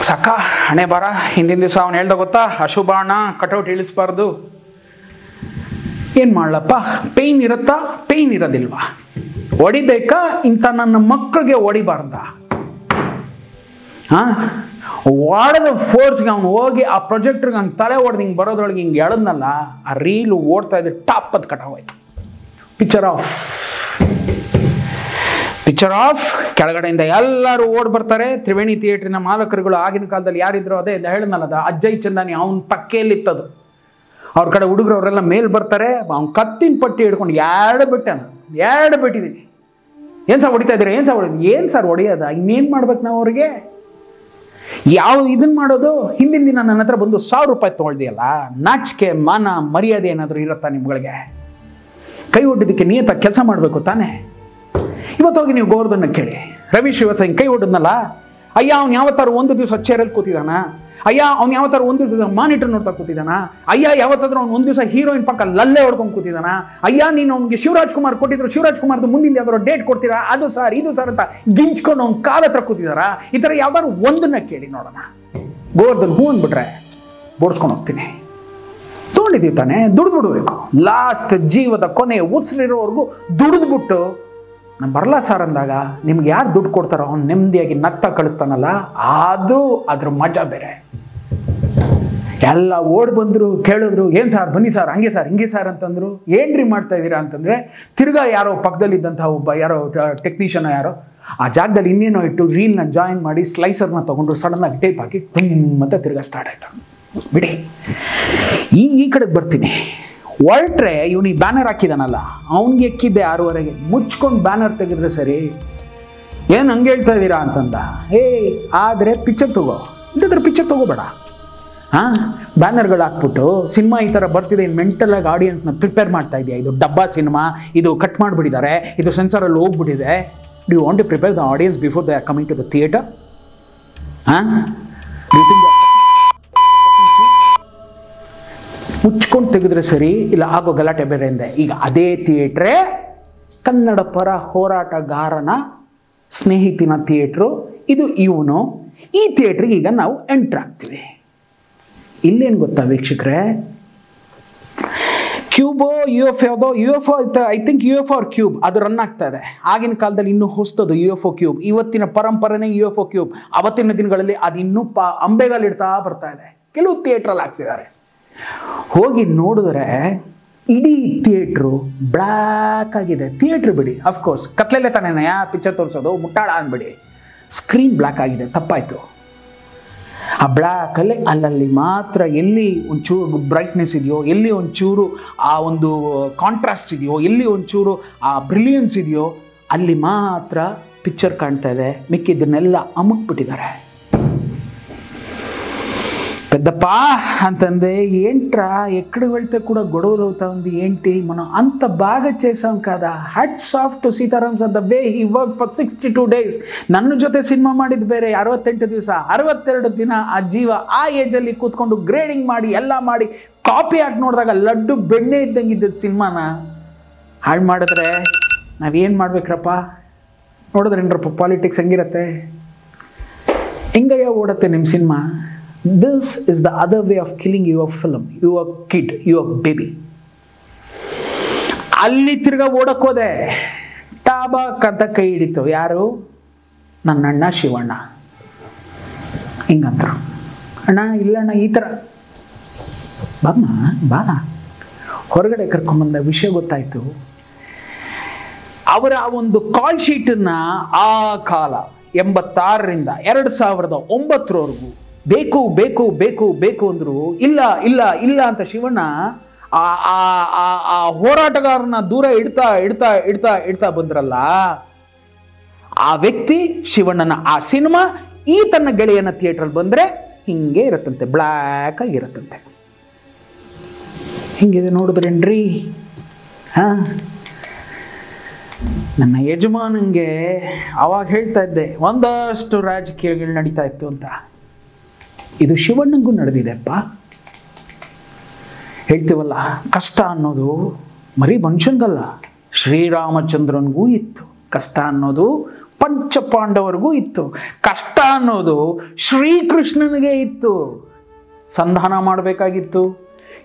ಸಾಕ ಹಣೆ ಬಾರ. ಹಿಂದಿನ ದಿವಸ ಅವನು ಹೇಳ್ದ ಗೊತ್ತಾ, ಅಶುಭಾಣ ಕಟೌಟ್ ಇಳಿಸ್ಬಾರ್ದು. ಏನ್ ಮಾಡ್ಲಪ್ಪ, ಪೇಯ್ನ್ ಇರುತ್ತಾ? ಪೇಯ್ನ್ ಇರೋದಿಲ್ವಾ? ಹೊಡಿಬೇಕಾ? ಇಂಥ ನನ್ನ ಮಕ್ಕಳಿಗೆ ಹೊಡಿಬಾರ್ದ? ಹೊಡೆದ ಫೋರ್ಸ್ಗೆ ಅವನು ಹೋಗಿ ಆ ಪ್ರೊಜೆಕ್ಟ್ರಿಗೆ ಹಂಗೆ ತಲೆ ಹೊಡೆದು ಹಿಂಗೆ ಬರೋದ್ರೊಳಗೆ ಹಿಂಗೆ ಎಳದ್ನಲ್ಲ, ಆ ರೀಲು ಓಡ್ತಾ ಇದ್ರೆ ಟಾಪ್ ಅಂತ ಕಟಾಗೋಯ್ತು. Picture of. ಕೆಳಗಡೆಯಿಂದ ಎಲ್ಲರೂ ಓಡ್ ಬರ್ತಾರೆ. ತ್ರಿವೇಣಿ ಥಿಯೇಟ್ರಿನ ಮಾಲಕರುಗಳು ಆಗಿನ ಕಾಲದಲ್ಲಿ ಯಾರಿದ್ರು, ಅದೇ ಹೇಳಿದ್ನಲ್ಲ ಅಜ್ಜಯ್ ಚಂದಾನಿ, ಅವನ ಪಕ್ಕೆಯಲ್ಲಿತ್ತದು. ಅವ್ರ ಕಡೆ ಹುಡುಗರು ಅವರೆಲ್ಲ ಮೇಲ್ ಬರ್ತಾರೆ. ಅವ್ನು ಕತ್ತಿನ ಪಟ್ಟಿ ಹಿಡ್ಕೊಂಡು ಎರಡು ಬಿಟ್ಟಿದ್ದೀನಿ. ಏನು ಸರ್ ಹೊಡಿತಾ ಇದ್ದೀರಾ, ಏನು ಸರ್ ಹೊಡೆಯೋದ, ಇನ್ನೇನು ಮಾಡ್ಬೇಕು ನಾವು ಅವ್ರಿಗೆ? ಯಾವ ಇದನ್ನು ಮಾಡೋದು? ಹಿಂದಿನ ದಿನ ನನ್ನ ಹತ್ರ ಬಂದು 1000 ರೂಪಾಯಿ ತೊಗೊಳ್ದಿಯಲ್ಲ, ನಾಚಿಕೆ ಮಾನ ಮರ್ಯಾದೆ ಏನಾದರೂ ಇರುತ್ತಾ ನಿಮ್ಗಳಿಗೆ? ಕೈ ಒಡ್ಡಿದ್ದಕ್ಕೆ ನಿಯತ್ತಾಗಿ ಕೆಲಸ ಮಾಡಬೇಕು ತಾನೇ. ಇವತ್ತು ಹೋಗಿ ನೀವು ಗೋವರ್ಧನ್ನ ಕೇಳಿ, ರವಿ ಶ್ರೀವತ್ಸ ಕೈ ಒಡ್ಡದ್ನಲ್ಲ, ಅಯ್ಯ ಅವ್ನು ಯಾವತ್ತಾರು ಒಂದು ದಿವಸ ಚೇರಲ್ಲಿ ಕೂತಿದ್ದಾನ? ಅಯ್ಯ ಅವ್ನು ಯಾವತ್ತಾರು ಒಂದು ದಿವಸ ಮಾನಿಟರ್ ನೋಡ್ತಾ ಕೂತಿದ್ದಾನ? ಅಯ್ಯ ಯಾವತ್ತಾದ್ರೂ ಅವ್ನು ಒಂದು ದಿವಸ ಹೀರೋಯಿನ್ ಪಕ್ಕ ಲಲ್ಲೆ ಹೊಡ್ಕೊಂಡು ಕೂತಿದ್ದಾನ? ಅಯ್ಯ ನೀನು ಅವ್ನಿಗೆ ಶಿವರಾಜ್ ಕುಮಾರ್ ಕೊಟ್ಟಿದ್ರು, ಶಿವರಾಜ್ ಕುಮಾರ್ದು ಮುಂದಿನ ಯಾವ್ದಾದ್ರು ಡೇಟ್ ಕೊಡ್ತೀರಾ, ಅದು ಸರ್ ಇದು ಸರ್ ಅಂತ ಗಿಂಚ್ಕೊಂಡು ಅವ್ನ ಕಾಲ ಹತ್ರ ಕೂತಿದಾರಾ? ಈ ಥರ ಯಾವ್ದಾದ್ರು ಒಂದನ್ನ ಕೇಳಿ ನೋಡೋಣ. ಗೋವರ್ಧನ್ ಹೂ ಅಂದ್ಬಿಟ್ರೆ ಬೋಡ್ಸ್ಕೊಂಡು ಹೋಗ್ತೀನಿ. ತೊಗೊಂಡಿದ್ದೀವಿ ತಾನೆ, ದುಡ್ದು ಬಿಡಬೇಕು. ಲಾಸ್ಟ್ ಜೀವದ ಕೊನೆ ಉಸಿರಿರೋವರೆಗೂ ದುಡಿದ್ಬಿಟ್ಟು ನಾನು ಬರಲ್ಲ ಸರ್ ಅಂದಾಗ ನಿಮ್ಗೆ ಯಾರು ದುಡ್ಡು ಕೊಡ್ತಾರೋ ಅವ್ನು ನೆಮ್ಮದಿಯಾಗಿ ನಗ್ತಾ ಕಳಿಸ್ತಾನಲ್ಲ, ಅದು ಅದ್ರ ಮಜಾ ಬೇರೆ. ಎಲ್ಲ ಓಡ್ ಬಂದರು, ಕೇಳಿದ್ರು, ಏನು ಸರ್ ಬನ್ನಿ ಸರ್, ಹಂಗೆ ಸರ್ ಹಿಂಗೆ ಸರ್ ಅಂತಂದ್ರು. ಏನ್ರಿ ಮಾಡ್ತಾ ಇದ್ದೀರಾ ಅಂತಂದರೆ, ತಿರ್ಗಾ ಯಾರೋ ಪಕ್ಕದಲ್ಲಿದ್ದಂಥ ಒಬ್ಬ ಯಾರೋ ಟೆಕ್ನಿಷಿಯನ್ ಯಾರೋ ಆ ಜಾಗದಲ್ಲಿ ಇನ್ನೇನೋ ಇಟ್ಟು ರೀಲ್ನ ಜಾಯಿನ್ ಮಾಡಿ ಸ್ಲೈಸರ್ನ ತೊಗೊಂಡು ಸಡನ್ನಾಗಿ ಟೇಪ್ ಹಾಕಿ ಮತ್ತೆ ತಿರ್ಗಾ ಸ್ಟಾರ್ಟ್ ಆಯಿತು. ಬಿಡಿ, ಈ ಕಡೆಗೆ ಬರ್ತೀನಿ. ಹೊರಟ್ರೆ ಇವನಿಗೆ ಬ್ಯಾನರ್ ಹಾಕಿದಾನಲ್ಲ, ಅವನಿಗೆ ಎಕ್ಕಿದ್ದೆ 6:30ಗೆ, ಮುಚ್ಕೊಂಡು ಬ್ಯಾನರ್ ತೆಗೆದ್ರೆ ಸರಿ. ಏನು ಹಂಗೆ ಹೇಳ್ತಾ ಇದ್ದೀರಾ ಅಂತಂದ. ಆದರೆ ಪಿಕ್ಚರ್ ತಗೋ, ಇಲ್ಲಾಂದ್ರೆ ಪಿಕ್ಚರ್ ತಗೋಬೇಡ. ಬ್ಯಾನರ್ಗಳು ಹಾಕ್ಬಿಟ್ಟು ಸಿನಿಮಾ ಈ ಥರ ಬರ್ತಿದೆ, ಇನ್ನು ಮೆಂಟಲಾಗಿ ಆಡಿಯನ್ಸ್ನ ಪ್ರಿಪೇರ್ ಮಾಡ್ತಾ ಇದೆಯಾ, ಇದು ಡಬ್ಬಾ ಸಿನಿಮಾ, ಇದು ಕಟ್ ಮಾಡಿಬಿಟ್ಟಿದ್ದಾರೆ, ಇದು ಸೆನ್ಸರಲ್ಲಿ ಹೋಗ್ಬಿಟ್ಟಿದೆ. Do you want to prepare the audience before they are coming to the theatre? ಮುಚ್ಕೊಂಡು ತೆಗೆದ್ರೆ ಸರಿ, ಇಲ್ಲ ಆಗೋ ಗಲಾಟೆ ಬೇರೆ ಎಂದೆ. ಈಗ ಅದೇ ಥಿಯೇಟ್ರೇ ಕನ್ನಡ ಪರ ಹೋರಾಟಗಾರನ ಸ್ನೇಹಿತಿನ ಥಿಯೇಟ್ರು, ಇದು ಇವನು. ಈ ಥಿಯೇಟ್ರಿಗೆ ಈಗ ನಾವು ಎಂಟ್ರ್ ಆಗ್ತೀವಿ. ಇಲ್ಲೇನು ಗೊತ್ತಾ ವೀಕ್ಷಕರೇ, ಕ್ಯೂಬೋ UFO ಯಾವುದೋ UFO I think UFO or cube ಅದು ರನ್ ಆಗ್ತಾ ಇದೆ. ಆಗಿನ ಕಾಲದಲ್ಲಿ ಇನ್ನೂ ಹೊಸ್ತದು UFO ಕ್ಯೂಬ್. ಇವತ್ತಿನ ಪರಂಪರೆನೇ UFO ಕ್ಯೂಬ್. ಅವತ್ತಿನ ದಿನಗಳಲ್ಲಿ ಅದು ಇನ್ನೂ ಅಂಬೆಗಾಲು ಇಡ್ತಾ ಬರ್ತಾ ಇದೆ. ಕೆಲವು ಥಿಯೇಟ್ರಲ್ಲಿ ಹಾಕ್ಸಿದ್ದಾರೆ. ಹೋಗಿ ನೋಡಿದ್ರೆ ಇಡೀ ಥಿಯೇಟ್ರು ಬ್ಲ್ಯಾಕ್ ಆಗಿದೆ. ಥಿಯೇಟ್ರ್ ಬಿಡಿ, ಅಫ್ಕೋರ್ಸ್ ಕತ್ಲೆಲ್ಲೇ ತಾನೇನ ಪಿಕ್ಚರ್ ತೋರಿಸೋದು, ಮುಟ್ಟಾಳ ಅಂದ್ಬಿಡಿ. ಸ್ಕ್ರೀನ್ ಬ್ಲ್ಯಾಕ್ ಆಗಿದೆ, ತಪ್ಪಾಯಿತು. ಆ ಬ್ಲ್ಯಾಕಲ್ಲಿ ಅಲ್ಲಲ್ಲಿ ಮಾತ್ರ ಎಲ್ಲಿ ಒಂಚೂರು ಬ್ರೈಟ್ನೆಸ್ ಇದೆಯೋ, ಎಲ್ಲಿ ಒಂಚೂರು ಆ ಒಂದು ಕಾಂಟ್ರಾಸ್ಟ್ ಇದೆಯೋ, ಎಲ್ಲಿ ಒಂಚೂರು ಆ ಬ್ರಿಲಿಯನ್ಸ್ ಇದೆಯೋ ಅಲ್ಲಿ ಮಾತ್ರ ಪಿಕ್ಚರ್ ಕಾಣ್ತಾ ಇದೆ. ಮಿಕ್ಕಿದ್ದನ್ನೆಲ್ಲ ಅಮುಕ್ಬಿಟ್ಟಿದ್ದಾರೆ. పెద్దప్ప అంతందే ఏంట్రా ఎక్కడికి వెళ్తే కూడా గొడవలు అవుతా ఉంది ఏంటి మనం అంత బాగా చేసాం కదా hats off to Sitaram sir the way he work for 62 days ನನ್ನ ಜೊತೆ ಸಿನಿಮಾ ಮಾಡಿದ ಬೇರೆ 68 ದಿವಸ 62 ದಿನ ಆ ಜೀವ ಆ ಏಜಲ್ಲಿ ಕೂತ್ಕೊಂಡು ಗ್ರೇಡಿಂಗ್ ಮಾಡಿ ಎಲ್ಲ ಮಾಡಿ ಕಾಪಿ ಆಗಿ ನೋಡಿದಾಗ ಲಡ್ಡು ಬೆಣ್ಣೆ ಇದ್ದಂಗಿದ್ದ ಸಿನಿಮಾನ ಹಾಳು ಮಾಡಿದ್ರೆ ನಾವೇನು ಮಾಡ್ಬೇಕ್ರಪ್ಪ ನೋಡಿದ್ರೇನ್ರಪ್ಪ ಪಾಲಿಟಿಕ್ಸ್ ಹೆಂಗಿರತ್ತೆ ಹೆಂಗಯ್ಯ ಓಡತ್ತೆ ನಿಮ್ಮ cinema This is the other way of killing your film, your kid, your baby. ಅಲ್ಲಿ ತಿರ್ಗಾ ಓಡಕ್ಕೋದೆ ಟಾಬಾಕ್ ಅಂತ ಕೈ ಹಿಡಿತು ಯಾರು ನನ್ನ ಅಣ್ಣ ಶಿವಣ್ಣ ಹಿಂಗಂತರು ಅಣ್ಣ ಇಲ್ಲಣ್ಣ ಈ ಥರ ಬಾಮ್ಮ ಬಾ ಹೊರಗಡೆ ಕರ್ಕೊಂಬಂದ ವಿಷಯ ಗೊತ್ತಾಯ್ತು ಅವರ ಒಂದು ಕಾಲ್ ಶೀಟನ್ನ ಆ ಕಾಲ 86ರಿಂದ 2009ರವರೆಗೂ ಬೇಕು ಬೇಕು ಬೇಕು ಬೇಕು ಅಂದ್ರು ಇಲ್ಲ ಇಲ್ಲ ಇಲ್ಲ ಅಂತ ಶಿವಣ್ಣ ಆ ಹೋರಾಟಗಾರನ ದೂರ ಇಡ್ತಾ ಇಡ್ತಾ ಇಡ್ತಾ ಇಡ್ತಾ ಬಂದ್ರಲ್ಲ ಆ ವ್ಯಕ್ತಿ ಶಿವಣ್ಣನ ಆ ಸಿನಿಮಾ ಈ ತನ್ನ ಗೆಳೆಯನ ಥಿಯೇಟ್ರಲ್ಲಿ ಬಂದ್ರೆ ಹಿಂಗೆ ಇರತ್ತಂತೆ ಬ್ಲ್ಯಾಕ್ ಆಗಿರತ್ತಂತೆ ಹಿಂಗಿದೆ ನೋಡಿದ್ರೇನ್ರಿ ನನ್ನ ಯಜಮಾನಂಗೆ ಅವಾಗ ಹೇಳ್ತಾ ಇದ್ದೆ ಒಂದಷ್ಟು ರಾಜಕೀಯಗಳು ನಡೀತಾ ಇತ್ತು ಅಂತ ಇದು ಶಿವಣ್ಣಂಗೂ ನಡೆದಿದೆಪ್ಪ ಹೇಳ್ತೀವಲ್ಲ ಕಷ್ಟ ಅನ್ನೋದು ಮರಿ ಮನುಷ್ಯನ್ಗಲ್ಲ ಶ್ರೀರಾಮಚಂದ್ರನಿಗೂ ಇತ್ತು ಕಷ್ಟ ಅನ್ನೋದು ಪಂಚಪಾಂಡವರಿಗೂ ಇತ್ತು ಕಷ್ಟ ಅನ್ನೋದು ಶ್ರೀಕೃಷ್ಣನಿಗೆ ಇತ್ತು ಸಂಧಾನ ಮಾಡಬೇಕಾಗಿತ್ತು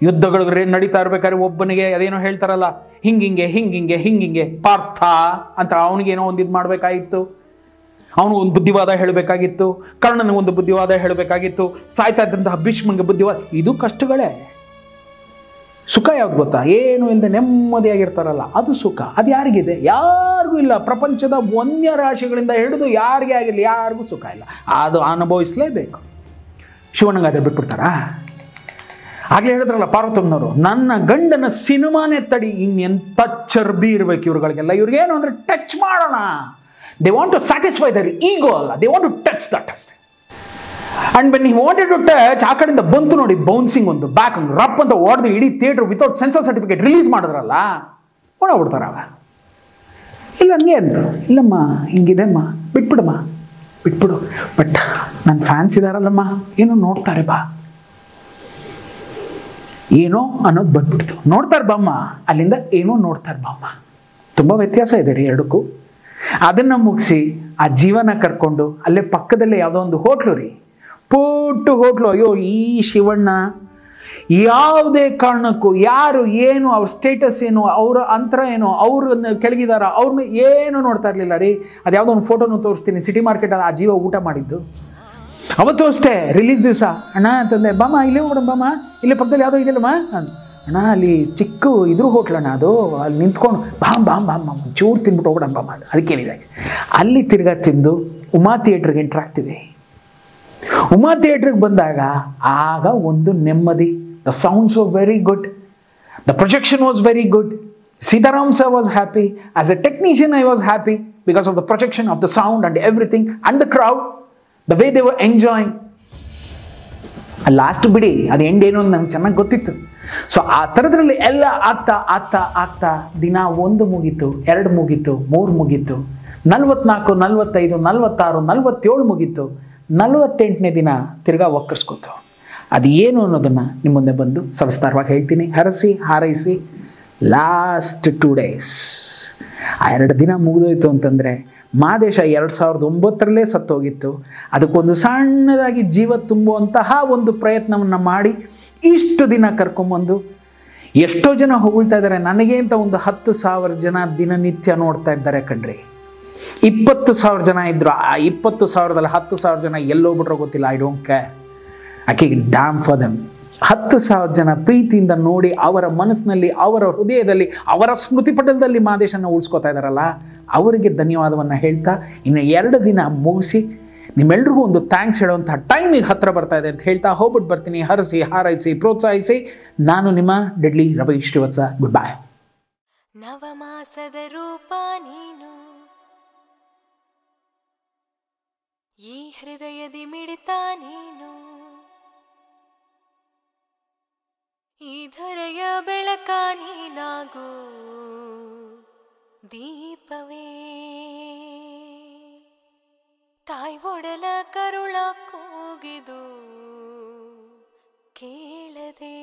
ಯುದ್ಧಗಳು ನಡೀತಾ ಇರ್ಬೇಕಾದ್ರೆ ಒಬ್ಬನಿಗೆ ಅದೇನೋ ಹೇಳ್ತಾರಲ್ಲ ಹಿಂಗಿಂಗೆ ಹಿಂಗಿಂಗೆ ಹಿಂಗಿಂಗೆ ಪಾರ್ಥ ಅಂತ ಅವನಿಗೇನೋ ಒಂದು ಇದು ಮಾಡಬೇಕಾಗಿತ್ತು ಅವನು ಒಂದು ಬುದ್ಧಿವಾದ ಹೇಳಬೇಕಾಗಿತ್ತು ಕರ್ಣನಿಗೆ ಒಂದು ಬುದ್ಧಿವಾದ ಹೇಳಬೇಕಾಗಿತ್ತು ಸಾಯ್ತಾ ಇದ್ದಂತಹ ಭೀಷ್ಮನಿಗೆ ಬುದ್ಧಿವಾದ ಇದು ಕಷ್ಟಗಳೇ ಸುಖ ಯಾವ್ದು ಗೊತ್ತಾ ಏನು ಇಲ್ಲದೆ ನೆಮ್ಮದಿಯಾಗಿರ್ತಾರಲ್ಲ ಅದು ಸುಖ ಅದು ಯಾರಿಗಿದೆ ಯಾರಿಗೂ ಇಲ್ಲ ಪ್ರಪಂಚದ ವನ್ಯ ರಾಶಿಗಳಿಂದ ಹಿಡಿದು ಯಾರಿಗೆ ಆಗಿರಲಿ ಯಾರಿಗೂ ಸುಖ ಇಲ್ಲ ಅದು ಅನುಭವಿಸಲೇಬೇಕು ಶಿವಣ್ಣಂಗೆ ಅದೇ ಬಿಟ್ಬಿಡ್ತಾರಾ ಆಗ್ಲೇ ಹೇಳಿದ್ರಲ್ಲ ಪಾರ್ವತಮ್ಮನವರು, ನನ್ನ ಗಂಡನ ಸಿನಿಮಾನೇ ತಡಿ, ಇನ್ನೆಂಥ ಚರ್ಬಿ ಇರ್ಬೇಕು ಇವ್ರುಗಳಿಗೆಲ್ಲ. ಇವ್ರಿಗೇನು ಅಂದರೆ ಟಚ್ ಮಾಡೋಣ. They want to satisfy their ego ಅಲ್ಲ, they want to touch that ಅಷ್ಟೇ. And when he wanted to touch, ಆ ಕಡೆಯಿಂದ ಬಂತು ನೋಡಿ ಬೌನ್ಸಿಂಗ್, ಒಂದು ಬ್ಯಾಕ್ ರಪ್ ಅಂತ ಹೊಡೆದು ಇಡೀ theatre without sensor certificate release ಮಾಡಿದ್ರಲ್ಲ, ಓಡಾಡ್ಬಿಡ್ತಾರ ಅವ. ಇಲ್ಲ ಹಂಗೆ ಅಂದರು, ಇಲ್ಲಮ್ಮ ಹಿಂಗಿದೆಮ್ಮ, ಬಿಟ್ಬಿಡಮ್ಮ ಬಿಟ್ಬಿಡು, ಬಟ್ ನನ್ನ ಫ್ಯಾನ್ಸ್ ಇದಾರಲ್ಲಮ್ಮ, ಏನೋ ನೋಡ್ತಾರೆ ಬಾ, ಏನೋ ಅನ್ನೋದು ಬಂದ್ಬಿಡ್ತು. ನೋಡ್ತಾರೆ ಬಾಮ್ಮ, ಅಲ್ಲಿಂದ ಏನೋ ನೋಡ್ತಾರೆ ಬಾಮ್ಮ. ತುಂಬ ವ್ಯತ್ಯಾಸ ಇದೆ ರೀ ಎರಡಕ್ಕೂ. ಅದನ್ನು ಮುಗಿಸಿ ಆ ಜೀವನ ಕರ್ಕೊಂಡು ಅಲ್ಲೇ ಪಕ್ಕದಲ್ಲೇ ಯಾವುದೋ ಒಂದು ಹೋಟ್ಲು ರೀ, ಪುಟ್ಟು ಹೋಟ್ಲು. ಅಯ್ಯೋ ಈ ಶಿವಣ್ಣ ಯಾವುದೇ ಕಾರಣಕ್ಕೂ ಯಾರು ಏನು ಅವ್ರ ಸ್ಟೇಟಸ್ ಏನು, ಅವರ ಅಂತರ ಏನು, ಅವ್ರನ್ನ ಕೆಳಗಿದಾರ ಅವ್ರನ್ನ ಏನು ನೋಡ್ತಾ ಇರಲಿಲ್ಲ ರೀ. ಅದು ಯಾವುದೋ ಒಂದು ಫೋಟೋನು ತೋರಿಸ್ತೀನಿ, ಸಿಟಿ ಮಾರ್ಕೆಟ್ ಆ ಜೀವ ಊಟ ಮಾಡಿದ್ದು. ಅವತ್ತು ಅಷ್ಟೇ ರಿಲೀಸ್ ದಿವಸ, ಅಣ್ಣ ಅಂತಂದೆ, ಬಾಮ ಇಲ್ಲೇ ಹೋಗೋಣ ಬಾಮ, ಇಲ್ಲೇ ಪಕ್ಕದಲ್ಲಿ ಯಾವುದೋ ಇದೆಯಲ್ಲಮ್ಮ ಅಣ್ಣ, ಅಲ್ಲಿ ಚಿಕ್ಕ ಇದ್ರ ಹೋಟ್ಲಣ್ಣ ಅದು, ಅಲ್ಲಿ ನಿಂತ್ಕೊಂಡು ಬಾಮ್ ಬಾಮ್ ಬಾಮ್ ಬಾಮ್ ಚೂರು ತಿಂದ್ಬಿಟ್ಟು ಹೋಗೋಣ ಬಾಮ. ಅದಕ್ಕೇನಿದೆ, ಅಲ್ಲಿ ತಿರ್ಗಾ ತಿಂದು ಉಮಾ ಥಿಯೇಟ್ರಿಗೆ ಎಂಟ್ರ್ ಆಗ್ತೀವಿ. ಉಮಾ ಥಿಯೇಟ್ರಿಗೆ ಬಂದಾಗ ಆಗ ಒಂದು ನೆಮ್ಮದಿ. The sounds were very good, the projection was very good. Sitaram sir was happy. As a technician, I was happy because of the projection of the sound and everything, and the crowd, the way they were enjoying. Last ಬಿಡಿ, ಅದು ಎಂಡ್ ಏನು ಅಂತ ನಂಗೆ ಚೆನ್ನಾಗಿ ಗೊತ್ತಿತ್ತು. ಸೊ ಆ ಥರದ್ರಲ್ಲಿ ಎಲ್ಲ ಆಗ್ತಾ ಆಗ್ತಾ ಆಗ್ತಾ ದಿನ 1 ಮುಗೀತು, 2 ಮುಗೀತು, 3 ಮುಗೀತು, 44, 45, 46, 47 ಮುಗೀತು. 48ನೇ ದಿನ ತಿರ್ಗಾ ಒಕ್ಕರ್ಸ್ಕೊತು. ಅದು ಏನು ಅನ್ನೋದನ್ನು ನಿಮ್ಮ ಮುಂದೆ ಬಂದು ಸವಿಸ್ತಾರವಾಗಿ ಹೇಳ್ತೀನಿ. ಹರಸಿ ಹಾರೈಸಿ. ಲಾಸ್ಟ್ 2 ಡೇಸ್, ಆ 2 ದಿನ ಮುಗಿದೋಯ್ತು ಅಂತಂದರೆ ಮಾದೇಶ 2009ರಲ್ಲೇ ಸತ್ತೋಗಿತ್ತು. ಅದಕ್ಕೊಂದು ಸಣ್ಣದಾಗಿ ಜೀವ ತುಂಬುವಂತಹ ಒಂದು ಪ್ರಯತ್ನವನ್ನು ಮಾಡಿ ಇಷ್ಟು ದಿನ ಕರ್ಕೊಂಬಂದು ಎಷ್ಟೋ ಜನ ಹೊಗಳ್ತಾ ಇದ್ದಾರೆ. ನನಗೆ ಅಂತ ಒಂದು 10,000 ಜನ ದಿನನಿತ್ಯ ನೋಡ್ತಾ ಇದ್ದಾರೆ ಕಣ್ರಿ. 20,000 ಜನ ಇದ್ದರು. ಆ 20,000ದಲ್ಲಿ 10,000 ಜನ ಎಲ್ಲೋಗ್ಬಿಟ್ರೋ ಗೊತ್ತಿಲ್ಲ. ಐ ಡೋಂಟ್ ಕೇರ್, ಆಕೆಗೆ ಡ್ಯಾಮ್ ಫಾರ್ ದೆಮ್. 10,000 ಜನ ಪ್ರೀತಿಯಿಂದ ನೋಡಿ ಅವರ ಮನಸ್ಸಿನಲ್ಲಿ, ಅವರ ಹೃದಯದಲ್ಲಿ, ಅವರ ಸ್ಮೃತಿ ಪಟಲದಲ್ಲಿ ಮಾದೇಶನ ಉಳಿಸ್ಕೊತಾ ಇದ್ದಾರಲ್ಲ, ಅವರಿಗೆ ಧನ್ಯವಾದವನ್ನು ಹೇಳ್ತಾ ಇನ್ನು 2 ದಿನ ಮುಗಿಸಿ ನಿಮ್ಮೆಲ್ರಿಗೂ ಒಂದು ಥ್ಯಾಂಕ್ಸ್ ಹೇಳುವಂತಹ ಟೈಮಿಗೆ ಹತ್ತಿರ ಬರ್ತಾ ಇದೆ ಅಂತ ಹೇಳ್ತಾ ಹೋಗ್ಬಿಟ್ಟು ಬರ್ತೀನಿ. ಹರಸಿ ಹಾರೈಸಿ ಪ್ರೋತ್ಸಾಹಿಸಿ. ನಾನು ನಿಮ್ಮ deadly Ravi Srivatsa. Goodbye. ನವಮಾಸದ ರೂಪ ನೀನು, ಈ ಹೃದಯದಿ ಮಿಡಿತ ನೀನು, ಈ ಧರೆಯ ಬೆಳಕ ನೀನಾಗು ದೀಪವೇ, ತಾಯಿ ಒಡಲ ಕರುಳ ಕೂಗಿದು ಕೇಳದೆ.